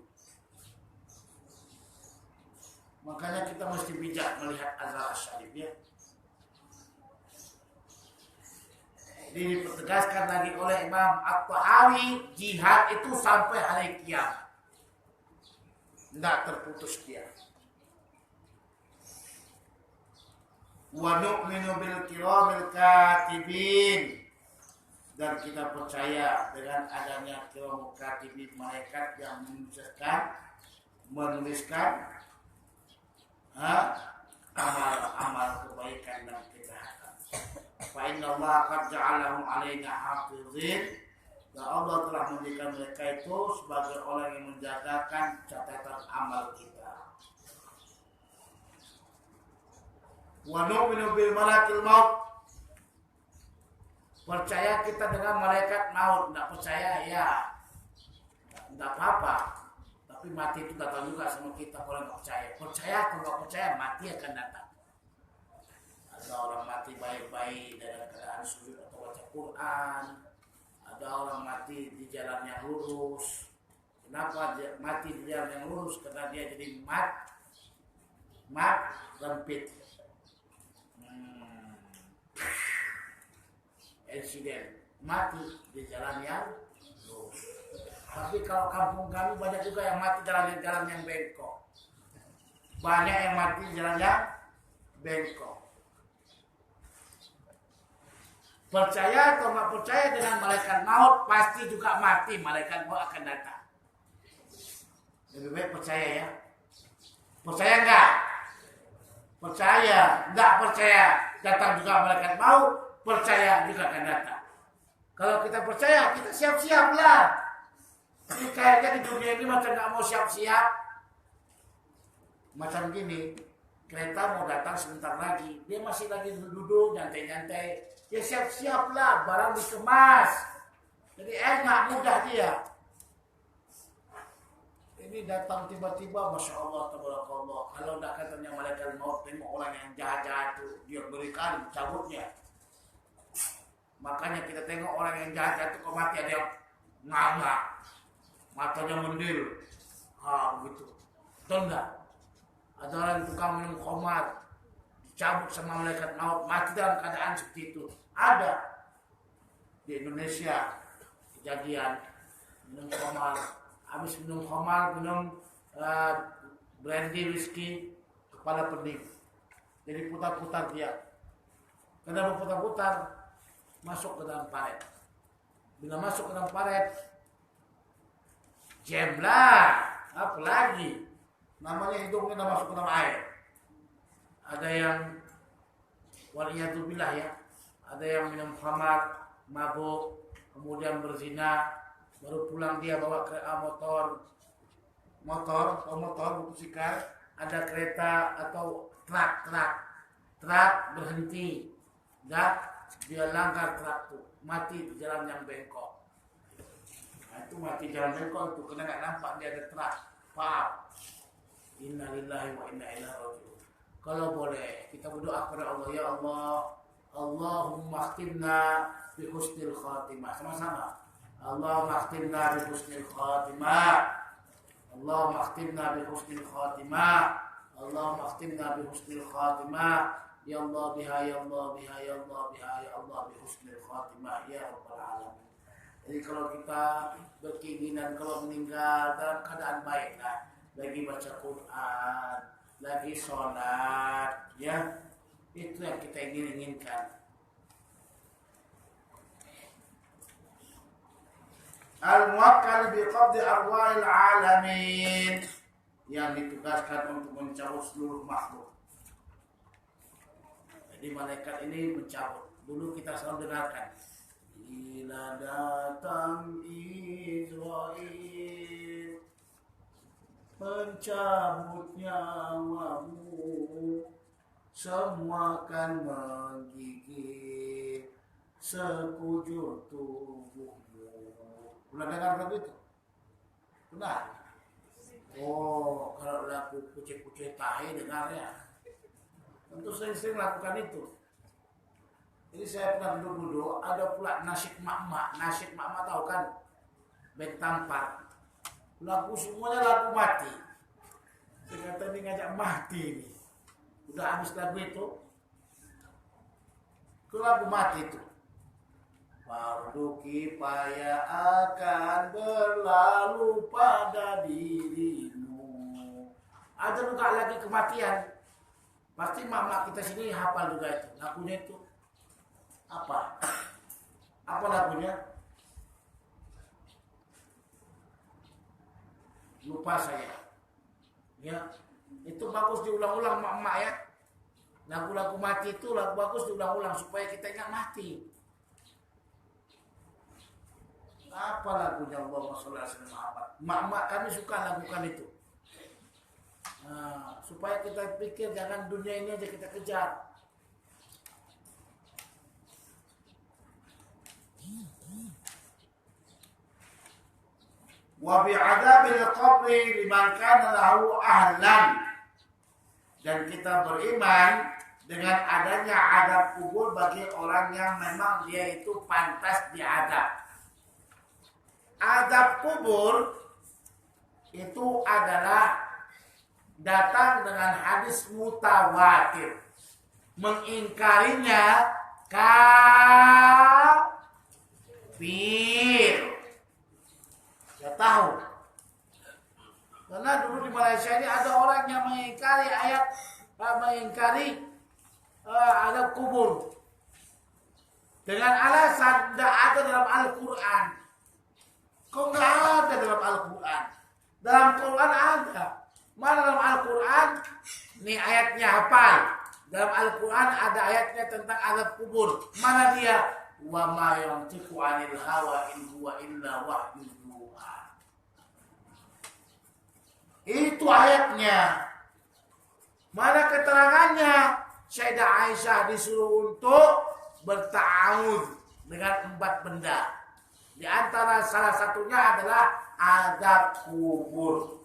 Makanya kita mesti bijak melihat Azhar Syarif ya. Dipertegaskan lagi oleh Imam At-Tahawi, jihad itu sampai hari kiamat. Tidak terputus dia. Wa nu'minu bil kiramil katibin, dan kita percaya dengan adanya kiramul katibin, malaikat yang menuliskan amal kebaikan dan kejahatan. Fa inna Allah qad ja'alahum 'alaina hafizin, dan Allah telah menjadikan mereka itu sebagai orang yang menjagakan catatan amal kita. Wa nu'minu bil malakil maut, percaya kita dengan malaikat maut. Tidak percaya ya tidak apa-apa, tapi mati itu datang juga sama kita kalau nggak percaya. Percaya kalau nggak percaya mati akan datang. Ada orang mati baik-baik dalam keadaan sujud atau baca Quran. Ada orang mati di jalan yang lurus. Kenapa mati di jalan yang lurus? Karena dia jadi mat rempit. Insiden mati di jalan yang lurus. Tapi kalau kampung kami banyak juga yang mati jalan yang bengkok. Banyak yang mati di jalan yang bengkok. Percaya atau nggak percaya dengan malaikat maut, pasti juga mati, malaikat maut akan datang. Lebih baik percaya ya. Percaya nggak? Percaya. Nggak percaya datang juga malaikat maut, percaya juga akan datang. Kalau kita percaya, kita siap-siap lah. Ini kayaknya di dunia ini macam nggak mau siap-siap. Macam gini, kereta mau datang sebentar lagi, dia masih lagi duduk nyantai-nyantai. Ya siap-siap lah, barang dikemas. Jadi enak, mudah dia. Ini datang tiba-tiba, Masya Allah, Tabarakallah. Kalau tidak katanya malaikat maut, tengok orang yang jahat-jahat itu, dia berikan cabutnya. Makanya kita tengok orang yang jahat-jahat itu kok mati, ada yang nganga, matanya mendil, begitu. Betul enggak? Ada orang yang tukang minum khamar, dicabut sama malaikat maut, mati dalam keadaan seperti itu. Ada di Indonesia kejadian minum khamar, habis minum khamar, minum brandy, whisky, kepala pening, jadi putar-putar dia. Karena berputar-putar masuk ke dalam paret. Bila masuk ke dalam paret, jam lah. Apa lagi? Namanya hidungnya udah masuk ke dalam air. Ada yang waliyatubillah ya. Ada yang minum khamar, mabuk, kemudian berzina, baru pulang dia bawa ke motor motosikal, ada kereta atau truk berhenti, dan dia langgar truk tuh, mati di jalan yang bengkok. Nah, itu mati jalan bengkok itu kena nggak nampak dia ada truk, paham? Innalillahi wa inna ilaihi raji'un. Kalau boleh kita berdoa kepada Allah, ya Allah, Allahumma khtimna bi husnil khatimah. Sama-sama. Allahumma khtimna bi husnil khatimah. Allahumma khtimna bi husnil khatimah. Allahumma khtimna bi husnil khatimah. Ya Allah biha, ya Allah biha, ya Allah biha, ya Allah bi husnil khatimah, ya rabbal alamin. Jadi kalau kita berkeinginan kalau meninggal dalam keadaan baik, nah, lagi baca Quran, lagi sholat, ya, itu yang kita inginkan. Al-muwakkal biqabdi arwahil alamin, yang ditugaskan untuk mencabut seluruh makhluk. Jadi malaikat ini mencabut. Dulu kita selalu dengarkan, bila datang Israel mencabut nyawamu, semua akan menggigit sekujur tubuhmu. Pernah dengar lagu itu? Pernah? Oh, kalau lagu kucing-kucing tahi dengarnya. Tentu sering-sering lakukan itu. Jadi saya pernah duduk-duduk, ada pula Nasyid Mak-Mak. Nasyid Mak-Mak tahu kan? Band Tampar. Lagu semuanya lagu mati. Saya kata ini ngajak mati ini. Udah habis lagu itu. Itu lagu mati itu. Fardu kifayah akan berlalu pada dirimu. Ada juga lagi kematian. Pasti mak-mak kita sini hafal juga itu. Lagunya itu apa? Apa lagunya? Lupa saya. Ya, itu bagus diulang-ulang mak-mak ya. Lagu-lagu mati itu lagu bagus diulang-ulang supaya kita ingat mati. Apa lagunya Allahumma sholli ala sayyidina Muhammad? Mak-mak kami suka lakukan itu. Nah, supaya kita pikir jangan dunia ini aja kita kejar. Wa bi adabil qabri liman kana lahu ahlan. Dan kita beriman dengan adanya adab kubur bagi orang yang memang dia itu pantas diadab. Adab kubur itu adalah datang dengan hadis mutawatir. Mengingkarinya kafir. Saya tahu. Karena dulu di Malaysia ini ada orang yang mengingkari adab kubur. Dengan alasan tidak ada dalam Al-Quran. Kok nggak ada dalam Al-Quran? Dalam Quran ada. Mana dalam Al-Quran? Ini ayatnya hafal. Dalam Al-Quran ada ayatnya tentang azab kubur. Mana dia? Wa ma yantiqu 'anil hawa in huwa illa wahyun yuha. Itu ayatnya. Mana keterangannya? Sayyidah Aisyah disuruh untuk berta'awudz dengan 4 benda. Di antara salah satunya adalah azab kubur.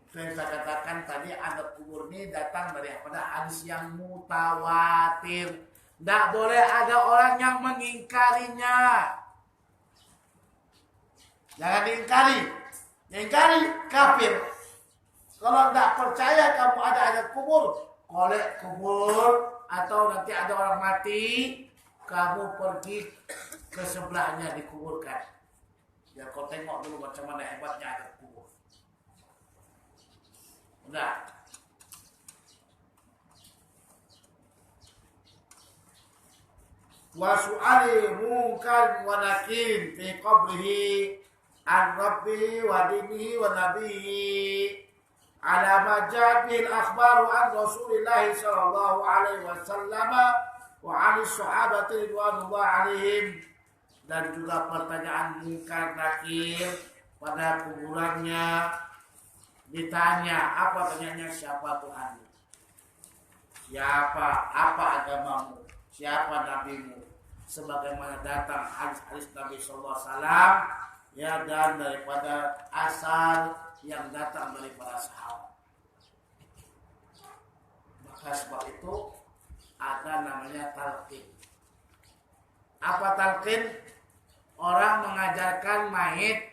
Itu yang saya katakan tadi, azab kubur ini datang daripada hadis yang mutawatir. Tidak boleh ada orang yang mengingkarinya. Jangan diingkari. Diingkari kafir. Kalau tidak percaya kamu ada azab kubur, kolek kubur, atau nanti ada orang mati, kamu pergi ke sebelahnya dikuburkan. Biar kau tengok dulu macam mana hebatnya azab kubur. Udah. wa su'ali munkar wa nakir fi qabrihi an rabbihi wa dinihi wa nabihi ala ma ja'at bil akhbaru an Rasulillah sallallahu alaihi wasallam wa 'ali sahabati ridwanullah alaihim, dan juga pertanyaan munkar nakir pada kuburannya. Ditanya, apa tanyanya? Siapa Tuhanmu? Siapa, apa agamamu? Siapa nabimu? Sebagaimana datang hadis Nabi sallallahu alaihi wasallam, ya, dan daripada asal yang datang daripada sahabat. Maka sebab itu ada namanya talqin. Apa talqin? Orang mengajarkan mayit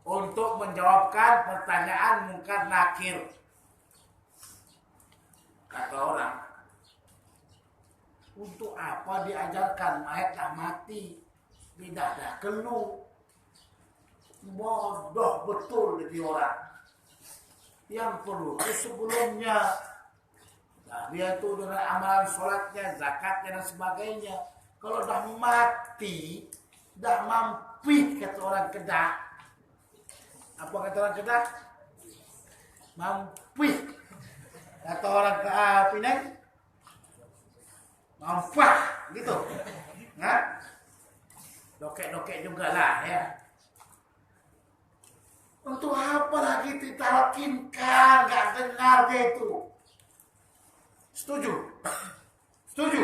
untuk menjawabkan pertanyaan munkar nakir. Kata orang, untuk apa diajarkan? Mayat dah mati, tidak ada keluh. Bodoh betul jadi orang. Yang perlu itu sebelumnya, nah, dia itu dengan amalan sholatnya, zakatnya dan sebagainya. Kalau dah mati, dah mampu, kata orang Kedah. Apa kata orang Kedah? Mampu. Kata orang ke Pinang, mampah gitu. Nah, dokek-dokek juga lah ya. Untuk apa lagi ditalkinkan? Gak dengar dia itu. Setuju? Setuju?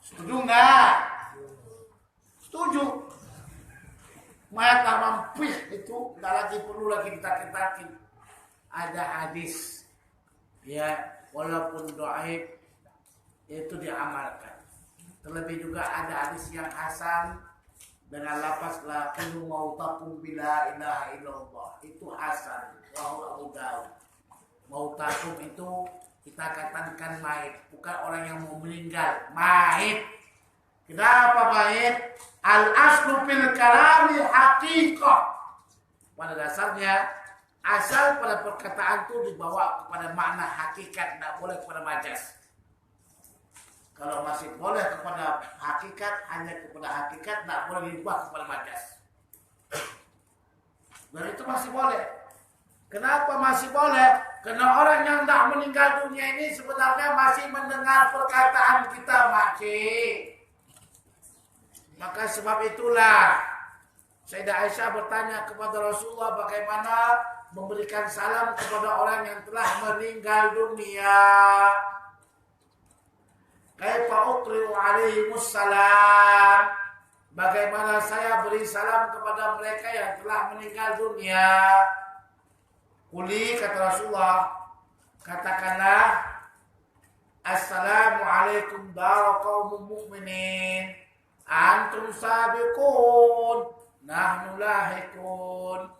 Setuju nggak? Setuju. Mata mampir itu nggak lagi perlu lagi ditakin-takin. Ada hadis, ya, walaupun dhaif itu diamalkan. Terlebih juga ada hadis yang hasan dengan lafaz la qulu mautakum bila ilaha illallah. Itu hasan. Rawahu Abu Dawud. Mautakum itu kita katakan mayit, bukan orang yang mau meninggal, mayit. Kenapa mayit? Al-aslu fil kalami haqiqah. Pada dasarnya, asal pada perkataan itu dibawa kepada makna hakikat, tidak boleh kepada majas. Kalau masih boleh kepada hakikat, hanya kepada hakikat, tidak boleh diubah kepada majas. Dan itu masih boleh. Kenapa masih boleh? Karena orang yang tidak meninggal dunia ini sebenarnya masih mendengar perkataan kita, makcik. Maka sebab itulah Sayyidah Aisyah bertanya kepada Rasulullah bagaimana memberikan salam kepada orang yang telah meninggal dunia. Kaifa uqri'u alaihimus salam. Bagaimana saya beri salam kepada mereka yang telah meninggal dunia? Kuli, kata Rasulullah, katakanlah Assalamualaikum daraqaumun mu'minin. Antum sabiqun, nahnu lahikun.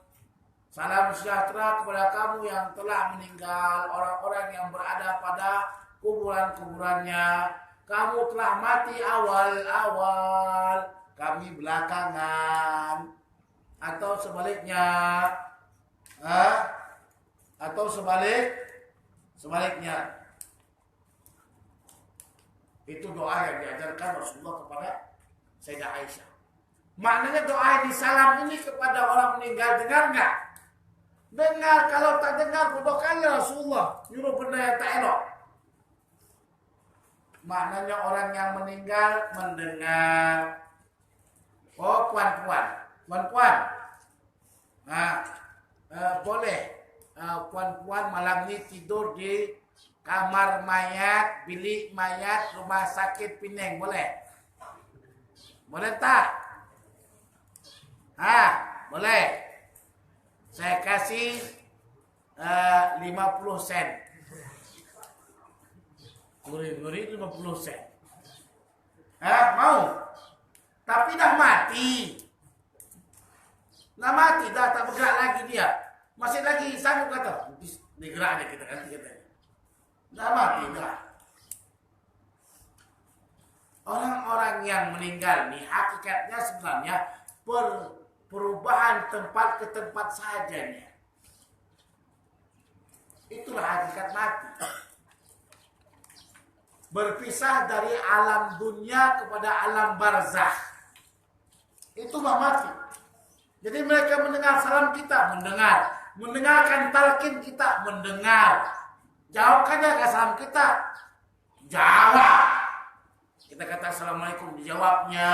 Salam sejahtera kepada kamu yang telah meninggal, orang-orang yang berada pada kuburan-kuburannya. Kamu telah mati awal-awal, kami belakangan. Atau sebaliknya. Atau sebaliknya. Itu doa yang diajarkan Rasulullah kepada Sayyidah Aisyah. Maknanya doa di salam ini kepada orang meninggal, dengar nggak? Dengar. Kalau tak dengar, bodohkanlah Rasulullah. Nyuruh benda yang tak elok. Maknanya orang yang meninggal mendengar. Oh, puan-puan. Nah, boleh. Puan-puan malam ini tidur di kamar mayat, bilik mayat, rumah sakit Pinang, boleh? Boleh tak? Boleh. Saya kasih 50 sen. Gurih 50 sen. Mau? Tapi dah mati. Dah tak bergerak lagi dia. Masih lagi sanggup kata. Digeraknya kita ganti katanya. Dah mati dah. Orang-orang yang meninggal ni hakikatnya sebenarnya perubahan tempat ke tempat sajanya. Itulah hakikat mati. berpisah dari alam dunia kepada alam barzakh. Itu mati. Jadi mereka mendengar salam kita, mendengarkan talqin kita, mendengar. Jawabkannya ke salam kita, jawab. Kita kata assalamualaikum, dijawabnya.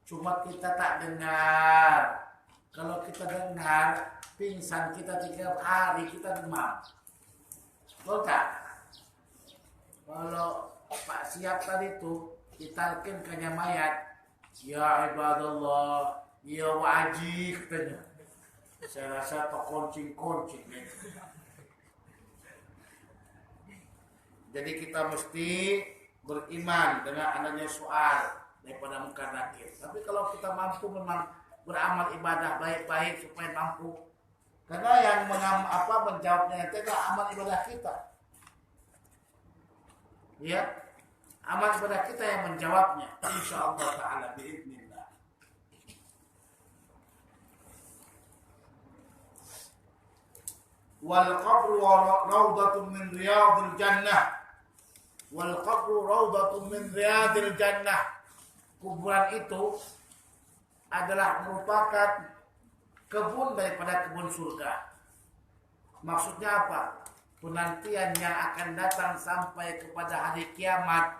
Cuma kita tak dengar. Kalau kita dengar, pingsan kita 3 hari, kita demam. Betul tak? Kalau Pak Siap tadi itu ditalkin ke mayat, ya ibadallah, ya wajib katanya. Saya rasa terkoncing-koncing. Jadi kita mesti beriman dengan adanya soal daripada munkar nakir. Tapi kalau kita mampu memang beramal ibadah baik-baik supaya mampu, karena yang menjawabnya itu adalah amal ibadah kita. Ya, amal ibadah kita yang menjawabnya. Insyaallah taala biidznillah. Wal qabru rawdatun min riyadil jannah. Wal qabru rawdatun min riyadil jannah. Kuburan itu adalah merupakan kebun daripada kebun surga. Maksudnya apa? Penantian yang akan datang sampai kepada hari kiamat.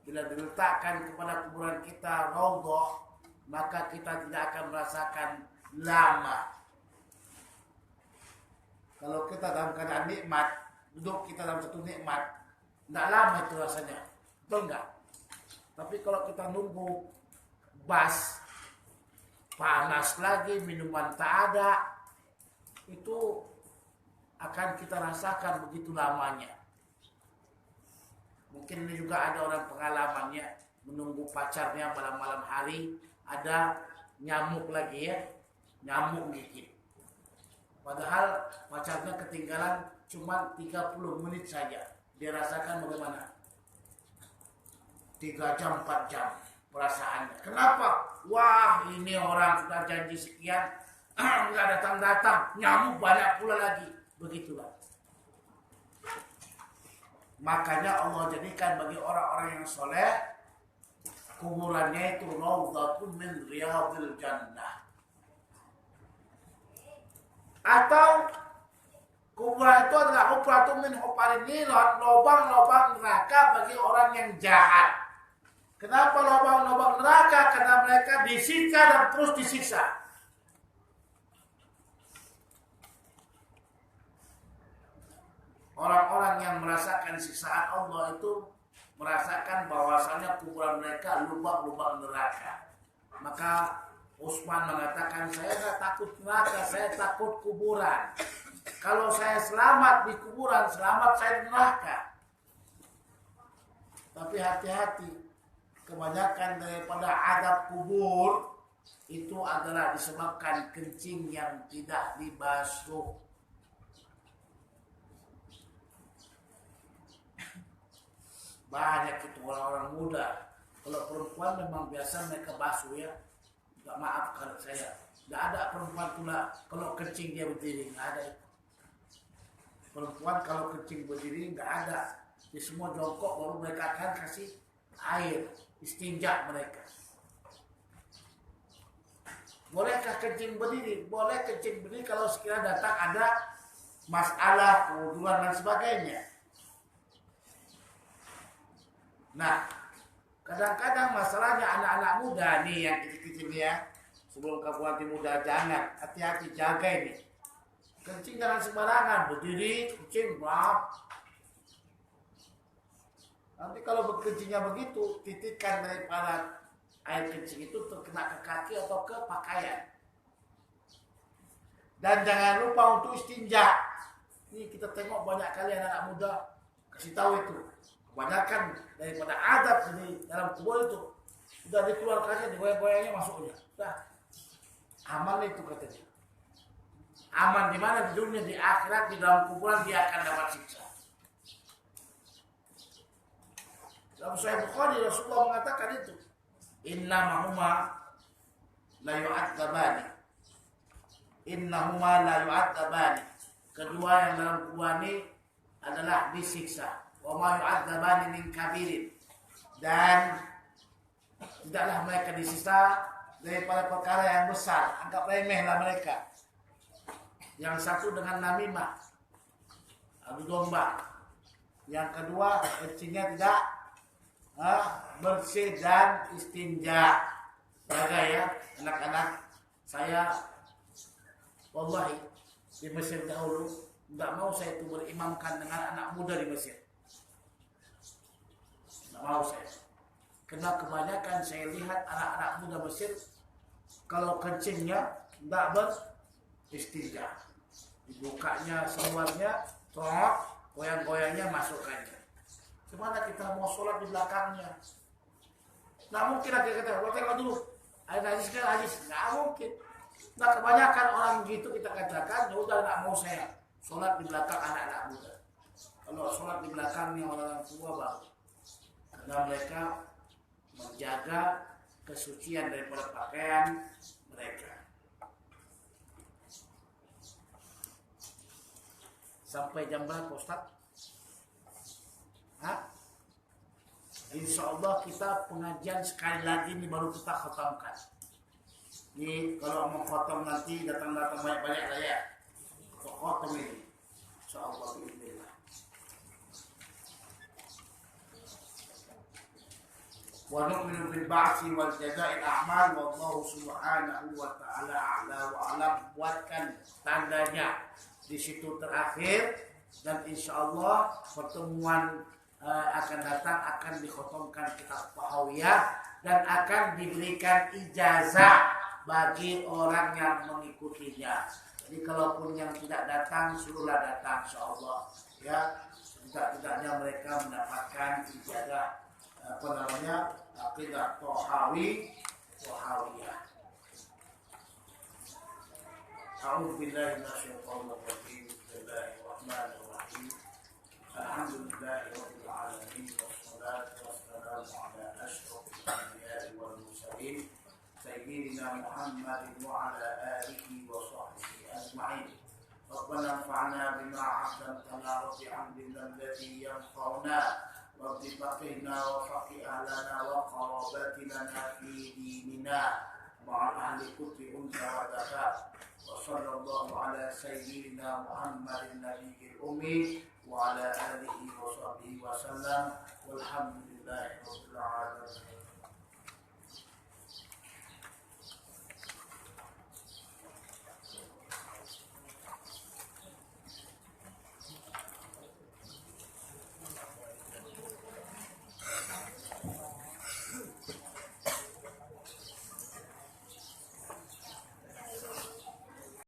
Bila diletakkan kepada kuburan kita raudhah, maka kita tidak akan merasakan lama. Kalau kita dalam keadaan nikmat, duduk kita dalam satu nikmat, tidak lama itu rasanya. Betul enggak? Tapi kalau kita nunggu bas, panas lagi, minuman tak ada, itu akan kita rasakan begitu lamanya. Mungkin ini juga ada orang pengalamannya, menunggu pacarnya malam-malam hari, ada nyamuk lagi ya, nyamuk gigit. Padahal pacarnya ketinggalan cuma 30 menit saja. Dia rasakan bagaimana? 3 jam, 4 jam perasaannya. Kenapa? Wah, ini orang sudah janji sekian, nggak datang-datang, nyamuk banyak pula lagi. Begitulah. Makanya Allah jadikan bagi orang-orang yang soleh, kuburannya itu raudhatun min riyadil jannah. Atau kuburan itu adalah hufratun min hufarin niran, lubang-lubang neraka bagi orang yang jahat. Kenapa lubang-lubang neraka? Karena mereka disiksa dan terus disiksa. Orang-orang yang merasakan siksaan Allah itu merasakan bahwasannya kuburan mereka lubang-lubang neraka. Maka Utsman mengatakan, saya tidak takut neraka, saya takut kuburan. Kalau saya selamat di kuburan, selamat saya di neraka. Tapi hati-hati, kebanyakan daripada adab kubur itu adalah disebabkan kencing yang tidak dibasuh. Banyak itu orang-orang muda. Kalau perempuan memang biasa mereka basuh ya. Gak maaf kalau saya. Gak ada perempuan pula kalau kencing dia berdiri. Gak ada itu. Perempuan kalau kencing berdiri gak ada. Di semua jongkok baru mereka akan kasih air. Istinja mereka. Bolehkah kencing berdiri? Boleh kencing berdiri kalau sekiranya datang ada masalah, kewuduan dan sebagainya. Nah, kadang-kadang masalahnya anak-anak muda nih yang kecil-kecil ya, sebelum kamu nanti muda jangan, hati-hati jaga ini. Kencing jangan sembarangan, berdiri, kencing, maaf. Nanti kalau berkencingnya begitu, titikan daripada air kencing itu terkena ke kaki atau ke pakaian. Dan jangan lupa untuk istinja. Ini kita tengok banyak kali anak-anak muda kasih tahu itu. Kebanyakan daripada adab ini dalam kubur itu sudah dikeluarkannya, digoyang-goyangnya masuknya. Sudah aman itu katanya. Aman di mana? Di dunia, di akhirat, di dalam kuburan dia akan dapat siksa. Dalam Sahih Bukhari Rasulullah mengatakan itu. Innahuma la yu'adzabani. Innahuma la yu'adzabani. Kedua yang dalam kuburan ini adalah disiksa. wa ma yu'adzabani min kabirin, dan tidaklah mereka disisa daripada perkara yang besar, anggap remehlah mereka. Yang satu dengan namimah, adu domba. Yang kedua, kencingnya tidak bersih dan istinja. Jaga ya anak-anak. Saya wallahi di Mesir dahulu tidak mau saya itu berimamkan dengan anak muda di Mesir. Tidak mau saya. Karena kebanyakan saya lihat anak-anak muda Mesir kalau kencingnya tidak beristinja. Dibukanya seluarnya, goyang-goyangnya masukkannya. Gimana kita mau sholat di belakangnya? Nggak mungkin lagi kita tengok dulu. Ada hadis kan hadis, nggak mungkin. Nah kebanyakan orang gitu kita katakan, ya udah nggak mau saya sholat di belakang anak-anak muda. Kalau sholat di belakangnya orang tua baru, karena mereka menjaga kesucian daripada pakaian mereka. Sampai jam berapa Ustaz? Insya Allah kita pengajian sekali lagi ini baru kita khatamkan. Ini kalau mau khatam nanti datang-datang banyak-banyak lah ya. Untuk khatam ini. Insya Allah bismillah. Wa nu'minu bil ba'tsi wal jazaa'i al-a'mal wallahu subhanahu wa ta'ala a'la wa a'lam. Buatkan tandanya di situ terakhir, dan insya Allah pertemuan akan datang akan dikhotomkan kitab Tahawiyah dan akan diberikan ijazah bagi orang yang mengikutinya. Jadi kalaupun yang tidak datang, suruhlah datang insya Allah ya. Tidak-tidaknya mereka mendapatkan ijazah aqidah Tahawiyah. A'udzu billahi minasyaitonir rajim. Bismillahirrahmanirrahim. Alhamdulillahi rabbil alamin wassalatu wassalamu ala asyrofil anbiya'i wal mursalin sayyidina Muhammadin wa ala alihi wa sahbihi ajma'in. Rabbana anfa'na bima 'allamtana wa bi'amdina alladhi yanfa'una wa bi'faqihna wa faqih ahlana wa qarabatina fi dinina ma'al ahli kutbi unsa wa zakat. وصلى الله على سيدنا محمد النبي الأمي وعلى آله وصحبه وسلم والحمد لله رب العالمين.